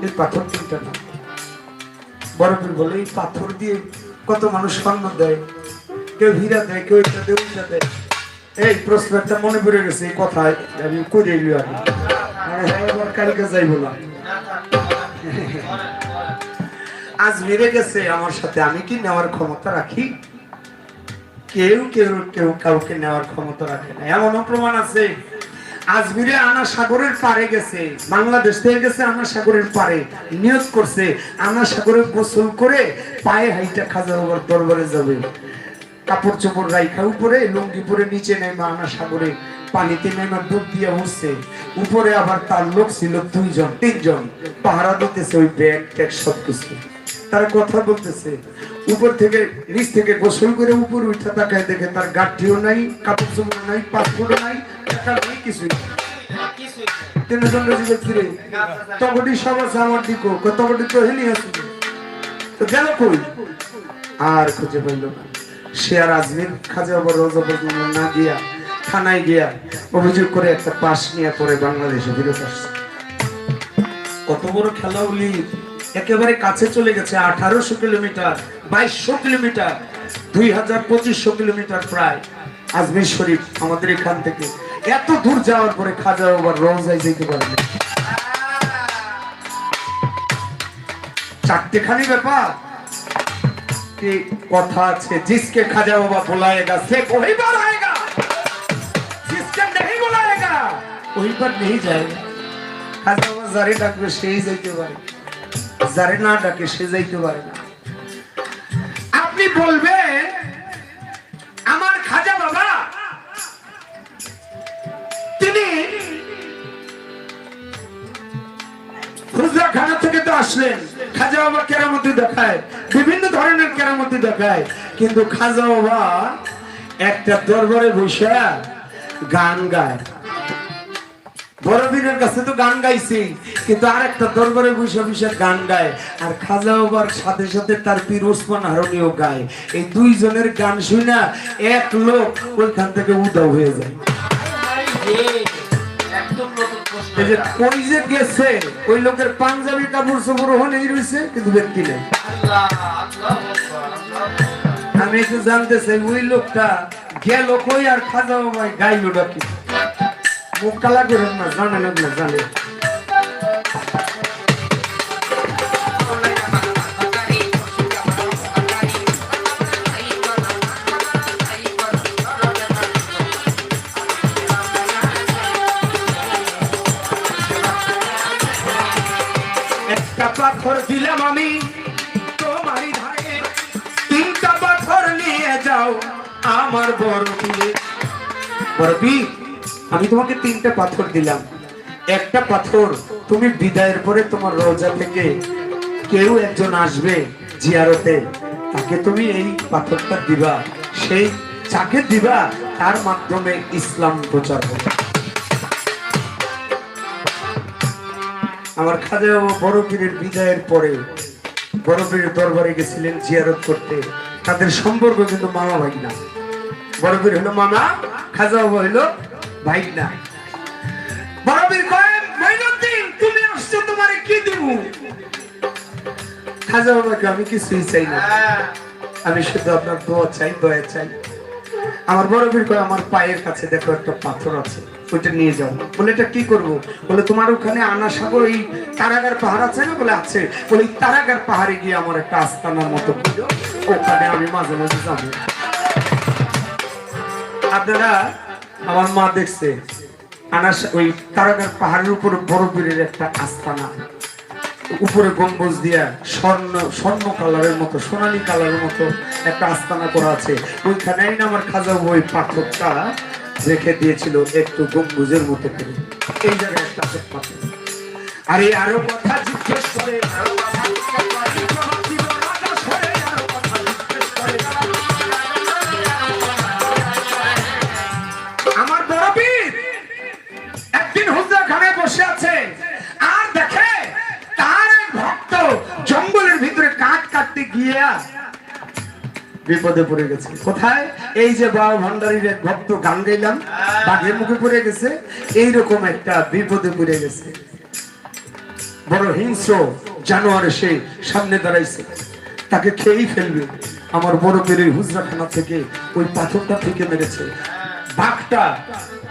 এই পাথর 3টা না। বড় পীর বলে, এই পাথর দিয়ে কত মানুষ স্বর্ণ দেয়, কেউ হীরা দেয়, কেউ এটা দেয়, ওইটা দেয়। এই প্রশ্ন একটা মনে পড়ে গেছে, এই কথায় আমি করে এলি আগে, কালকে যাইব না। আজ মেরে গেছে আমার সাথে, আমি কি নেওয়ার ক্ষমতা রাখি? কেউ কেউ কেউ কাউকে নেওয়ার ক্ষমতা রাখে না। এমনও প্রমাণ আছে, আজমিরে আনা সাগরের পারে গেছে, বাংলাদেশ থেকে গেছে আনা সাগরের পারে, নিয়োগ করছে আনা সাগরে গোসল করে পায়ে হাইটা খাজা বাবার দরবারে যাবে। কাপড় চোপড় রাইখা উপরে, লুঙ্গি পরে নিচে নেমে আনা সাগরে পানিতে নেমে ডুব দিয়ে উঠছে। উপরে আবার তার লোক ছিল 2জন 3জন, পাহারা দিতেছে ওই ব্যাগ ট্যাগ সবকিছু। তারা কথা বলতেছে। উপর থেকে নিচ থেকে গোসল করে উপর উঠে তাকায়, দেখে তার গাঠিও নাই, কাপড় চোপড় নাই, পাসপোর্টও নাই, টাকা নাই, কিছুই নাই। 3জন জিজ্ঞেস করে, তখনই সব আছে আমার দিকো, তখনই তো হেলি আসবে, তো গেল কই? আর খুঁজে পাইল না। সে আর আজমির খাজা বাবার রোজা না গিয়া থানায় গিয়া অভিযোগ করে একটা পাস নিয়ে পরে বাংলাদেশে ফিরে আসছে। কত বড় খেলা উলি, একেবারে কাছে চলে গেছে। 1800 কিলোমিটার, 2200 কিলোমিটার, 2000-2500 কিলোমিটার প্রায় আজমির শরীফ আমাদের এখান থেকে। এত দূর যাওয়ার পরে খাজা বাবার রোজায় যেতে পারে না। 4টেখানি ব্যাপার কি কথা আছে, जिसके खाजा बाबा बुलाएगा से वही पर आएगा, जिसके नहीं बुलाएगा वही पर नहीं जाएगा। খাজা বাবা যারে ডাকবে সেই যাইতে পারে, যারে না ডাকে সে যাইতে পারে না। আপনি বলবেন আমার খাজা বাবা তিনি খুজরাখানা থেকে তো আসলেন, খাজা বাবা কেরামতি দেখায়, বিভিন্ন ধরনের কেরামতি দেখায়, কিন্তু খাজা বাবা একটা দরবারে বসে গান গায়। বড় পীরের কাছে তো গান গাইছি, কিন্তু আর একটা দরবারে বসে বসে গান গায়। আর খাজা বাবার সাথে সাথে তার পীর ওসমান হারুনিও গায়। এই 2জনের গান শুনে এক লোক ওইখান থেকে উধাও হয়ে যায়। ওই যে গেছে ওই লোকের পাঞ্জাবি কাপড় চোপড় হলেই রয়েছে, কিন্তু ব্যক্তি নেই। আমি একটু জানতে চাই, ওই লোকটা গেল কই আর খাজা বাবা গাইল ডাকি? মুখ কালা করেন না, জানেন না, জানেন। একটা পাথর দিলাম আমি তোমারই ধারে, 3টা পাথর নিয়ে যাও আমার বড় পীরে। বড় পীর, আমি তোমাকে 3টা পাথর দিলাম। একটা পাথর তুমি বিদায়ের পরে তোমার রোজা থেকে কেউ একজন আসবে জিয়ারতে, তাকে তুমি এই পাথরটা দিবা, সেই যাকে দিবা তার মাধ্যমে ইসলাম প্রচার হবে। আমার খাজা বাবা বড় পীরের বিদায়ের পরে বড় পীরের দরবারে গেছিলেন জিয়ারত করতে। তাদের সম্পর্ক কিন্তু মামা ভাই না। বড় পীর হলো মামা, খাজা বাবা হলো ভাই না। বড় পীর কয়, মঈনুদ্দিন তুমি আসছো, তোমারে কি দিব? খাজা বাবাকে, আমি কিছুই চাই না, আমি শুধু আপনার দোয়া চাই, দয়া চাই। আমার বড় পীর কয়, আমার পায়ের কাছে দেখো একটা পাথর আছে, ওইটা নিয়ে যাও। বলে এটা কি করবো? বলে তোমার ওখানে আনা সাগর এই তারাগার পাহাড় আছে না? বলে আছে। বলে এই তারাগার পাহাড়ে গিয়ে আমার একটা আস্তানার মতো খুঁজো, ওখানে আমি মাঝে মাঝে যাবো। আপনারা, আমার মা দেখছে ওই তারাগার পাহাড়ের উপর বড় পীরের একটা আস্তানা, উপরে গম্বুজ দিয়া স্বর্ণ কালারের মতো, সোনালী কালারের মতো একটা আস্তানা করা আছে। ওইখানে না আমার খাজা ওই পাথরটা রেখে দিয়েছিল একটু গম্বুজের মতো করে, এই জায়গায় একটা পাথর। আরে আরো কথা জিজ্ঞেস করে, আমার বড় পীর একদিন হুজরাখানায় বসে আছে, আর দেখে তার এক ভক্ত জঙ্গলের ভিতরে কাঠ কাটতে গিয়ে বিপদে পড়ে গেছে। কোথায়? এই যে বাবা ভান্ডারীর এক ভক্ত গান গাইলাম, বাঘের মুখে পড়ে গেছে, এইরকম একটা বিপদে পড়ে গেছে। বড় হিংস্র জানোয়ার সে সামনে দাঁড়াইছে, তাকে খেয়েই ফেলবে। আমার বড় পীরের হুজরাখানা থেকে ওই পাথরটা থেকে মেরেছে। বাঘটা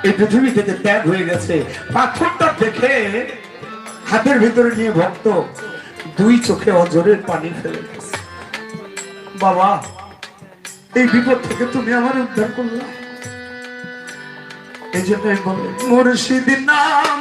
এই পৃথিবী থেকে ত্যাগ হয়ে গেছে। পাথরটা দেখে হাতের ভিতরে নিয়ে ভক্ত দুই চোখে অজরের পানি ফেলে গেছে। বাবা, এই বিপদ থেকে তুমি আমার উদ্ধার করলা, এই জন্যই বলে মুর্শিদ নাম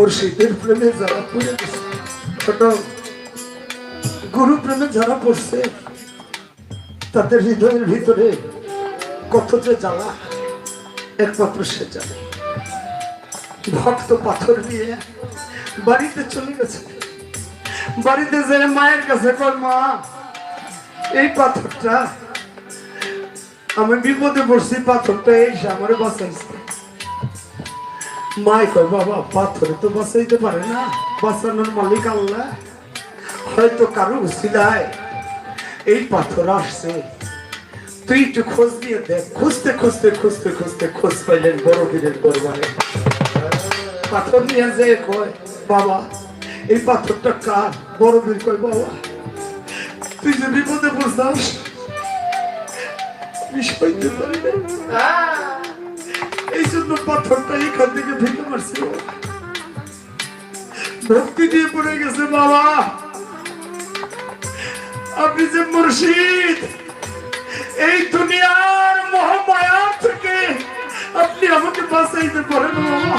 মুর্শিদের প্রেমে যারা পড়ে গেছে, ছোট গুরু প্রেমে যারা পড়ছে, তাদের হৃদয়ের ভিতরে কত যে জ্বালা একমাত্র সে জানে। ভক্ত পাথর নিয়ে বাড়িতে চলে গেছে, বাড়িতে যে মায়ের কাছে কর, মা এই পাথরটা আমি বিপদে পড়ছি, পাথরটা এসে আমার বাঁচাইছে। মাই কয়, বাবা পাথরে তো বাঁচাইতে পারে না, বাঁচানোর মালিক আল্লাহ, হয়তো কারো উসিলায় এই পাথর আসছে, তুই একটু খোঁজ নিয়ে দেখ। খুঁজতে খুঁজতে খুঁজতে খুঁজতে খোঁজ পাইলেন বড় পীরের দরবারে। পাথর নিয়ে যে কয়, বাবা এই পাথরটা কার? বড় পীর কয়, বাবা তুই যে বিপদে পড়ছাস সইতে পারি না, এই জন্য পাথরটা এখান থেকে ভেঙে মারছি। ভক্তি দিয়ে পড়ে গেছে, বাবা আপনি যে মুর্শিদ, এই দুনিয়ার মোহমায়া থেকে আপনি আমাকে বাঁচাইতে পারেন বাবা।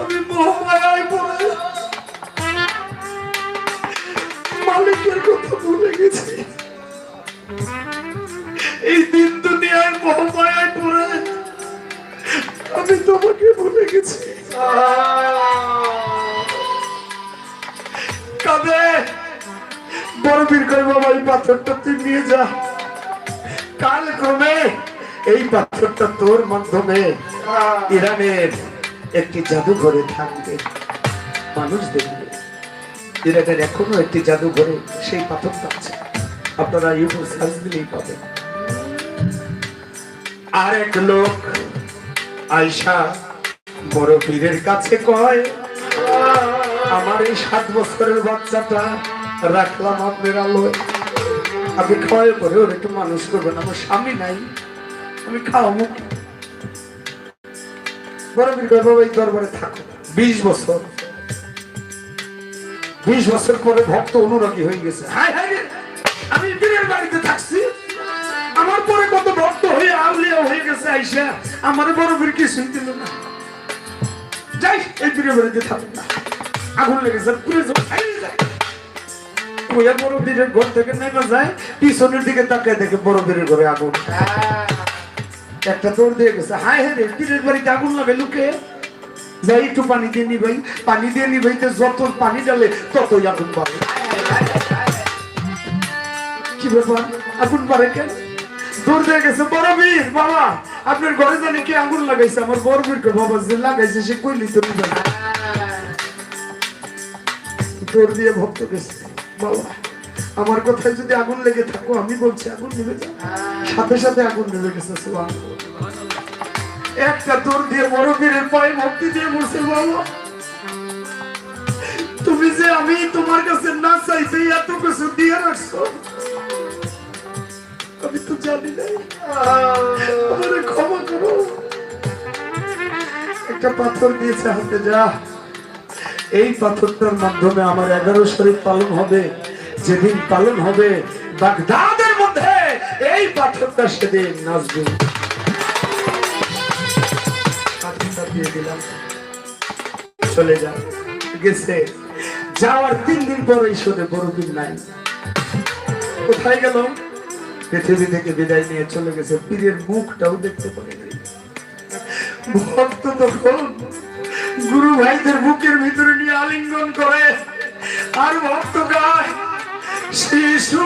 আমি মোহমায়ায় পড়ে মালিকের কথা ভুলে গেছি, এই দিন দুনিয়ার মোহমায়ায় পড়ে আমি তোমাকে ভুলে গেছি। কাঁদে বড় পীর কয়, বাবা এই পাথরটা তুই নিয়ে যা, কাল ক্রমে এই পাথরটা তোর মাধ্যমে ইরানের একটি জাদুঘরে থাকবে, মানুষ দেখবে। ইরানের এখনো একটি জাদুঘরে সেই পাথরটা আছে, আপনারা ইউটিউব সার্চ দিলেই পাবেন। আর এক লোক আয়সা বড় পীরের কাছে কয়, আমার এই 7 বছরের বাচ্চাটা রাখলাম আপনার আলোয়, আপনি খাওয়াই পরে ওর একটু মানুষ করবেন, আমার স্বামী নাই, আমি খাওয়াবো। বড় পীর কয়, বাবা এই দরবারে থাকো 20 বছর। 20 বছর পরে ভক্ত অনুরাগী হয়ে গেছে, হায় হায় আমি পীরের বাড়িতে থাকছি, আমার পরে কত ভক্ত হয়ে আউলিয়া হয়ে গেছে, আইসা আমার বড় পীর কিছুই দিল না, যাই এই পীরের বাড়িতে থাকো না, আগুন লেগেছে পুরে যায়। বড় পীরের ঘর থেকে নেমে যায়, পিছনের দিকে তাকায় দেখে বড় পীরের ঘরে আগুন, একটা দৌড় দিয়ে গেছে, হায় হায় রে পীরের বাড়িতে আগুন লাগে, লুকে যাই একটু পানি দিয়ে নিবাই, পানি দিয়ে নিবাইতে যত পানি ডালে ততই আগুন বাড়ে। কি ব্যাপার আগুন বাড়ে কেন? দৌড় দিয়ে গেছে, বড় পীর বাবা আপনার ঘরে জানি কি আগুন লাগাইছে? আমার বড় পীর বাবা যে লাগাইছে সে কইলি তো নিবে। দৌড় দিয়ে ভক্ত গেছে, বাবা আমার কথায় যদি আগুন লেগে থাকো, আমি বলছি আগুন নেবে যাও, সাথে সাথে আগুন নেবে গেছে। একটা দৌড় দিয়ে বড় পীরের পায়ে ভক্তি দিয়ে বলছে, বাবা তুমি যে আমি তোমার কাছে না চাইতে এত কিছু দিয়ে রাখছো, আমি তো জানি না, আমারে ক্ষমা করো। একটা পাথর দিয়েছে হাতে, যা এই পাথরটার মাধ্যমে আমার 11 শরীফ পালন হবে, যেদিন পালন হবে বাগদাদের মধ্যে এই পাথরটা সেদিন নাচবে। পাথরটা দিয়ে দিলাম, চলে যা। গেছে, যাওয়ার 3 দিন পর এই শোনে বড় পীর নাই, কোথায় গেল? পৃথিবী থেকে বিদায় নিয়ে চলে গেছে, পীরের মুখটাও দেখতে পারেনি। ভক্ত তখন গুরু ভাইদের বুকের ভিতরে নিয়ে আলিঙ্গন করে আর ভক্ত গায়, শিশু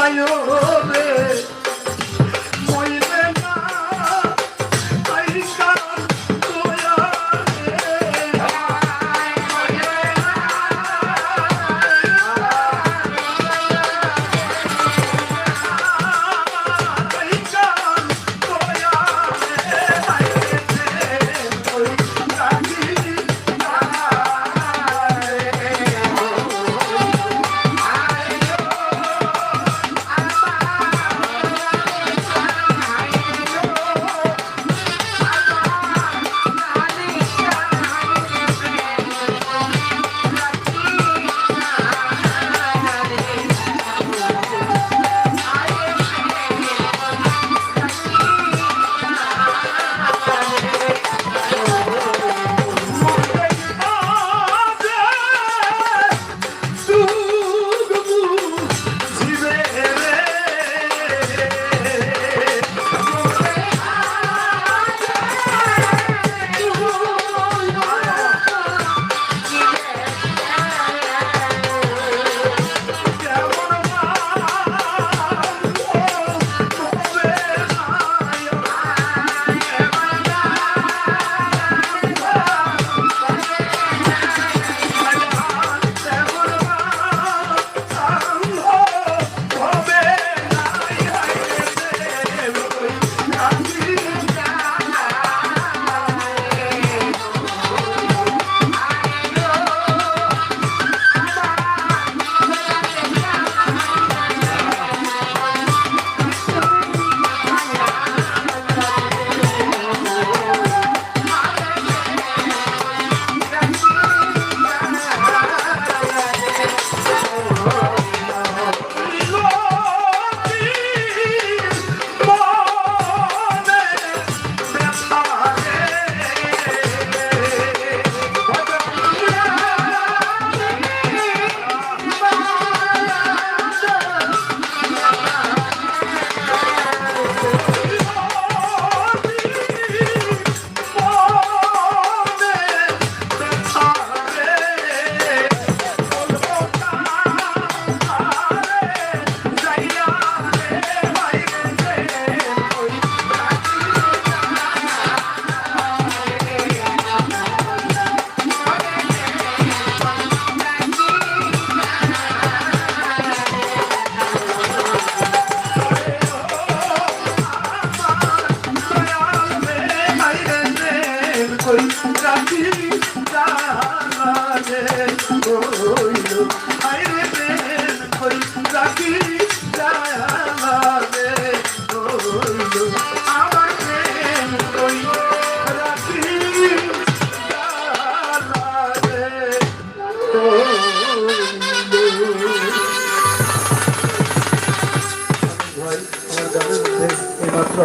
আয় রে মইবে না আই কারণ তোয়া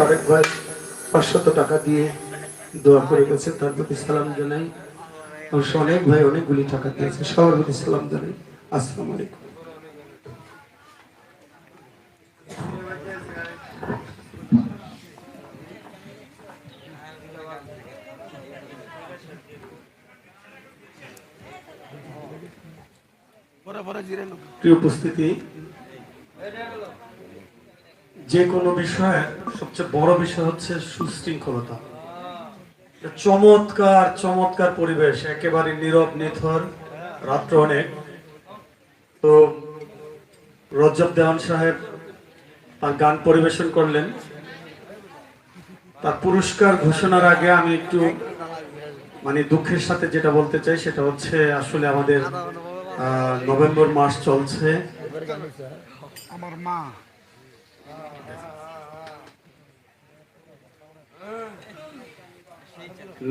আরেক ভাই 500 টাকা দিয়ে দোয়া করে গেছে, তার প্রতি সালাম জানাই। অনেক ভাই অনেকগুলি টাকা দিয়েছে, সবার প্রতি সালাম জানাই। আসসালামু আলাইকুম। প্রিয় উপস্থিতি, যে কোনো বিষয়ে সবচেয়ে বড় বিষয় হচ্ছে সুশৃঙ্খলতা। চমৎকার চমৎকার পরিবেশ, একেবারে নীরব নিথর, রাত্র অনেক। তো রজব দেওয়ান সাহেব তার গান পরিবেশন করলেন। তার পুরস্কার ঘোষণার আগে আমি একটু দুঃখের সাথে যেটা বলতে চাই সেটা হচ্ছে, আসলে আমাদের নভেম্বর মাস চলছে। আমার মা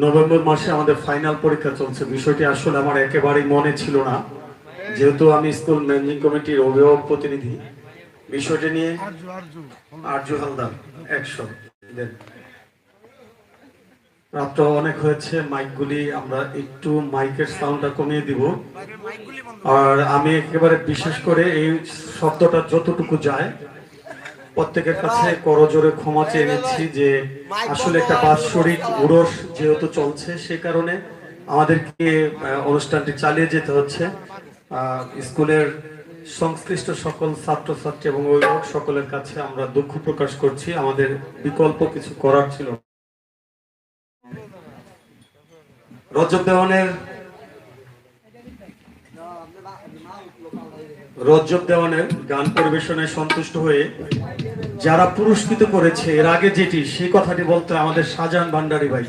নভেম্বর মাসে আমাদের ফাইনাল পরীক্ষা চলছে। বিষয়টি আসলে আমার একেবারেই মনে ছিল না, যেহেতু আমি স্কুল ম্যানেজিং কমিটির অভিভাবক প্রতিনিধি। বিষয়টি নিয়ে আরজু হালদার 100 দেন। রাত্র অনেক হয়েছে, মাইকগুলি আমরা একটু মাইকের সাউন্ডটা কমিয়ে দিব। আর আমি একেবারে বিশেষ করে এই শব্দটা যতটুকু যায় প্রত্যেকের কাছে করজোরে ক্ষমা চেয়ে নিচ্ছি, যে আসলে একটা বাৎসরিক উরস যেহেতু চলছে, সে কারণে আমাদেরকে অনুষ্ঠানটি চালিয়ে যেতে হচ্ছে। স্কুলের সংশ্লিষ্ট সকল ছাত্রছাত্রী এবং অভিভাবক সকলের কাছে আমরা দুঃখ প্রকাশ করছি, আমাদের বিকল্প কিছু করার ছিল না। রজব দেওয়ানের গান পরিবেশনায় সন্তুষ্ট হয়ে যারা পুরস্কৃত করেছে এর আগে যেটি সেই কথাটি বলতে আমাদের শাহজাহান ভান্ডারী ভাই।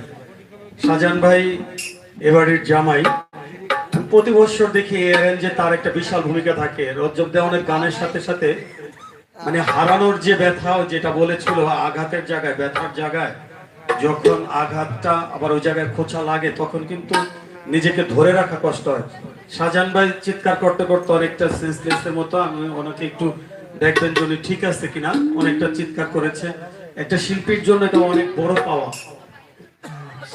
শাহজাহান ভাই এবারের জামাই, প্রতি বছর দেখি এই রেঞ্জে তার একটা বিশাল ভূমিকা থাকে। রজব দেওয়ানের গানের সাথে সাথে মানে হারানোর যে ব্যথা, যেটা বলেছিল আঘাতের জায়গায়, ব্যথার জায়গায় যখন আঘাতটা আবার ওই জায়গায় খোঁচা লাগে তখন কিন্তু নিজেকে ধরে রাখা কষ্ট হয়। শাহজাহান ভাই চিৎকার করতে করতে অনেকটা সেন্সলেসের মতো, আমি ওনাকে একটু দেখবেন যে উনি ঠিক আছে কিনা, অনেকটা চিৎকার করেছে। একটা শিল্পীর জন্য এটা অনেক বড় পাওয়া।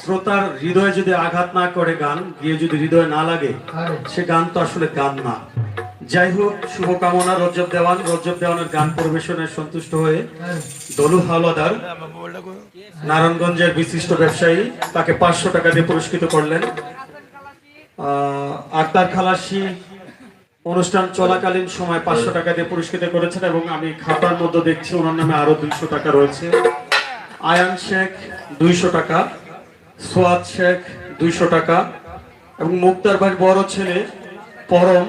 শ্রোতার হৃদয়ে যদি আঘাত না করে গান, গিয়ে যদি হৃদয়ে না লাগে, সে গান তো আসলে গান না। যাই হোক, শুভকামনা। রজব দেওয়ানের গান পরিবেশনায় সন্তুষ্ট হয়ে দলু হাওলাদার, নারায়ণগঞ্জের বিশিষ্ট ব্যবসায়ী, তাকে 500 টাকা দিয়ে পুরস্কৃত করলেন। আক্তার খালাসি অনুষ্ঠান চলাকালীন সময় 500 টাকা দিয়ে পুরস্কৃত করেছেন এবং আমি খাতার মধ্যে দেখছি ওনার নামে আরো 200 টাকা রয়েছে। আয়ান শেখ 200 টাকা, সোয়াদ শেখ 200 টাকা এবং মুক্তার ভাইয়ের বড় ছেলে পরম,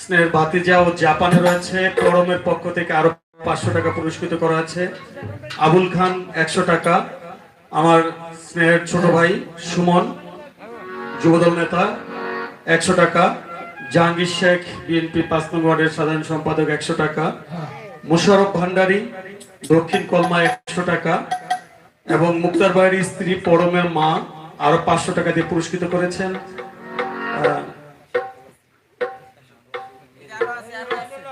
স্নেহের ভাতিজা ও জাপানে রয়েছে, পরমের পক্ষ থেকে আরো 500 টাকা পুরস্কৃত করা আছে। আবুল খান 100 টাকা, আমার স্নেহের ছোট ভাই সুমন যুবদল নেতা 100 টাকা, জাহাঙ্গীর শেখ বিএনপি 5 নং ওয়ার্ডের সাধারণ সম্পাদক 100 টাকা, মোশাররফ ভান্ডারী দক্ষিণ কলমা 100 টাকা এবং মুক্তার ভাইয়ের স্ত্রী পরমের মা আরো 500 টাকা দিয়ে পুরস্কৃত করেছেন।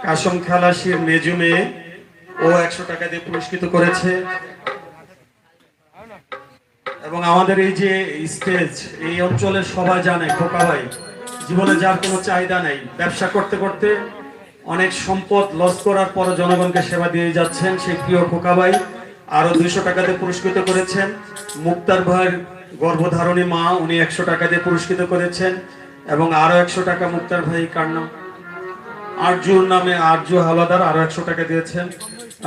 কাসম খালাসির মেজু মেয়ে ও 100 টাকা দিয়ে পুরস্কৃত করেছে। এবং আমাদের এই যে স্টেজ, এই অঞ্চলের সবাই জানে খোকা ভাই জীবনে যার কোনো চাহিদা নেই, ব্যবসা করতে করতে অনেক সম্পদ লস করার পর জনগণকে সেবা দিয়ে যাচ্ছেন সেই প্রিয় খোকা ভাই আরো 200 টাকা দিয়ে পুরস্কৃত করেছেন। মুক্তার ভাইয়ের গর্ভধারণী মা, উনি 100 টাকা দিয়ে পুরস্কৃত করেছেন এবং আরো 100 টাকা মুক্তার ভাই কার্ণ আরজুর নামে আরজু হাওলাদার আরো 100 টাকা দিয়েছেন।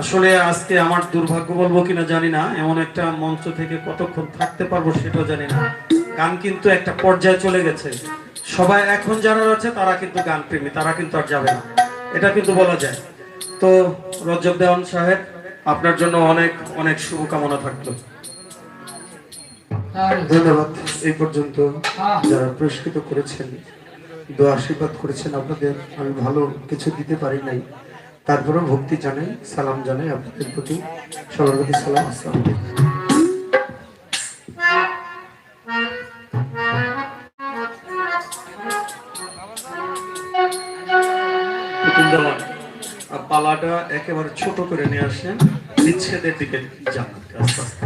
আসলে আজকে আমার দুর্ভাগ্য বলবো কিনা জানি না, এমন একটা মঞ্চ থেকে কতক্ষণ থাকতে পারবো সেটাও জানি না। গান কিন্তু একটা পর্যায়ে চলে গেছে, সবাই এখন যারা আছে তারা কিন্তু গান প্রেমী, তারা কিন্তু আর যাবে না, এটা কিন্তু বলা যায়। তো রজব দেওয়ান সাহেব, আপনার জন্য অনেক অনেক শুভকামনা থাকলো। ধন্যবাদ। এই পর্যন্ত যারা পুরস্কৃত করেছেন, দোয়া আশীর্বাদ করেছেন, আপনাদের আমি ভালো কিছু দিতে পারি নাই, তারপরেও ভক্তি জানাই, সালাম জানাই আপনাদের প্রতি, সবার প্রতি সালাম। আসসালামু আলাইকুম। পালাটা একেবারে ছোট করে নিয়ে আসেন, বিচ্ছেদের দিকে যান আস্তে আস্তে।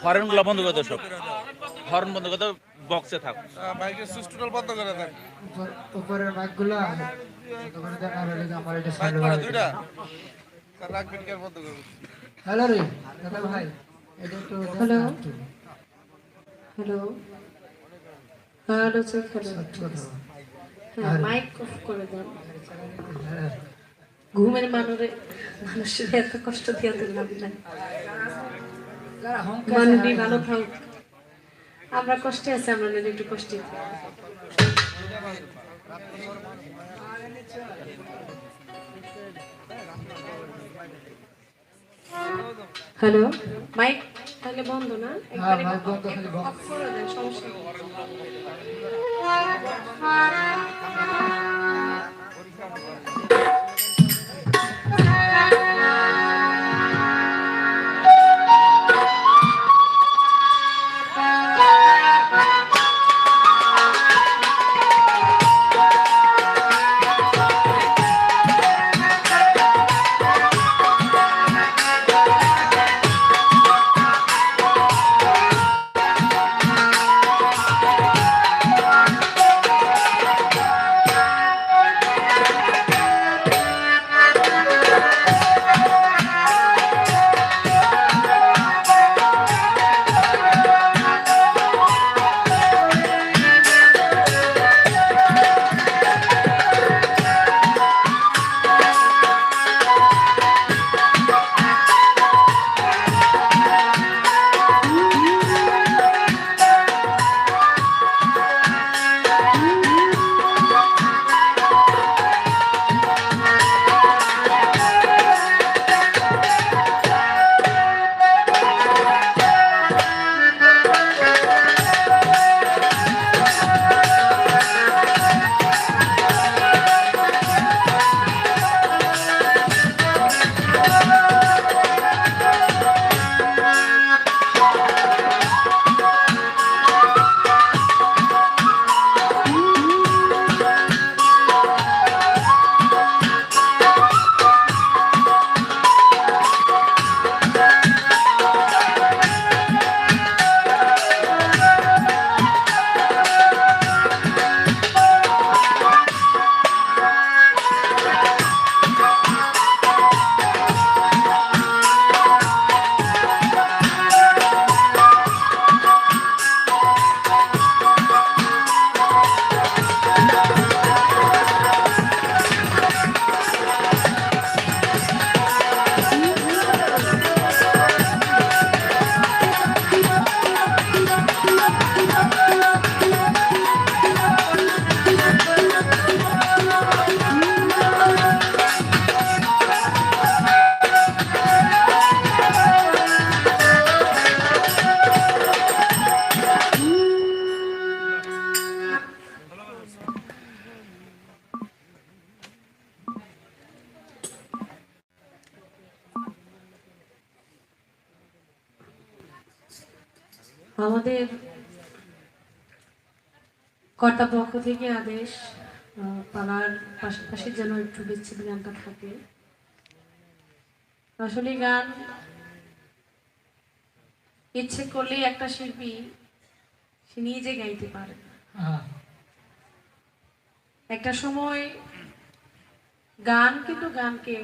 হর্নগুলো বন্ধ করে দর্শক, হর্ন বন্ধ করে বক্সে থাক। বাইকের সুইচ টোটাল বন্ধ করে দেন। উপরের মাইকগুলো করে দেন, আর এদিকে আমার এটা বাইক সাইড করা হয়ে দুইটা তার রাখবেন কি আর বন্ধ করবেন। হ্যালো রে দাদা ভাই, এটা একটু hello hello hello check hello, হ্যাঁ মাইক অফ করে দেন। ঘুমের মানুষের এত কষ্ট দিয়ে দিলাম না, মানুষই ভালো থাকুক, আমরা কষ্টে আছি, আমরা যদি একটু কষ্টে। হ্যালো মাইক তাহলে বন্ধ না হ্যাঁ, একবারে মাইক বন্ধ, খালি বন্ধ। অফ করে দেন, সমস্যা নেই। আমাদের কর্তৃপক্ষ থেকে আদেশ পাড়ার পাশাপাশি যেন একটু বিচ্ছেদ গানটা থাকে। আসলে গান ইচ্ছে করলেই একটা শিল্পী সে নিজে গাইতে পারে। হ্যাঁ, একটা সময় গান কিন্তু গানকে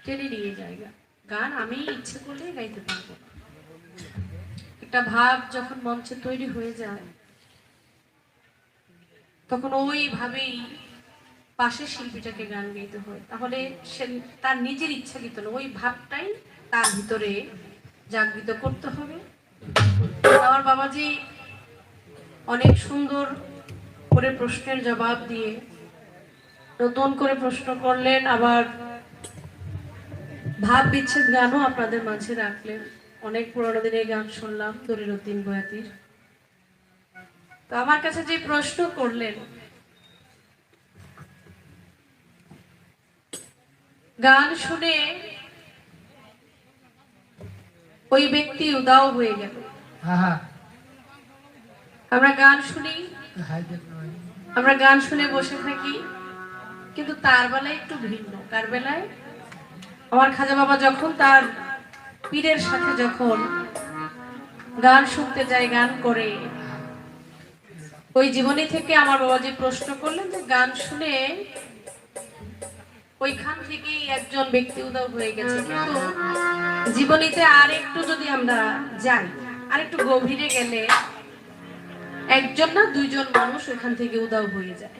টেনে নিয়ে যায়। গান আমি ইচ্ছে করলেই গাইতে পারবো না। একটা ভাব যখন মঞ্চে তৈরি হয়ে যায় তখন ওইভাবেই পাশের শিল্পীটাকে গান গাইতে হয়। তাহলে সে তার নিজের ইচ্ছাকৃত না, ওই ভাবটাই তার ভিতরে জাগৃত করতে হবে। আমার বাবাজি অনেক সুন্দর করে প্রশ্নের জবাব দিয়ে নতুন করে প্রশ্ন করলেন, আবার ভাব বিচ্ছেদ গানও আপনাদের মাঝে রাখলেন। অনেক পুরোনো দিনের গান শুনলাম দরিরুদ্দিন বয়াতির। তো আমার কাছে যে প্রশ্ন করলেন, গান শুনে ওই ব্যক্তি উদাও হয়ে গেল। হ্যাঁ, আমরা গান শুনি, হাই দেন নয়। আমরা গান শুনে বসে থাকি, কিন্তু তার বেলায় একটু ভিন্ন। কার বেলায়? আমার খাজা বাবা যখন তার পীরের সাথে যখন গান শুনতে যায়, গান করে, ওই জীবনী থেকে আমার বাবাজি প্রশ্ন করলেন যে গান শুনে ওইখান থেকেই একজন ব্যক্তি উদাও হয়ে গেছে, কিন্তু জীবনীতে আরেকটু যদি আমরা যাই, আরেকটু গভীরে গেলে একজন না দুইজন মানুষ ওখান থেকে উদাও হয়ে যায়।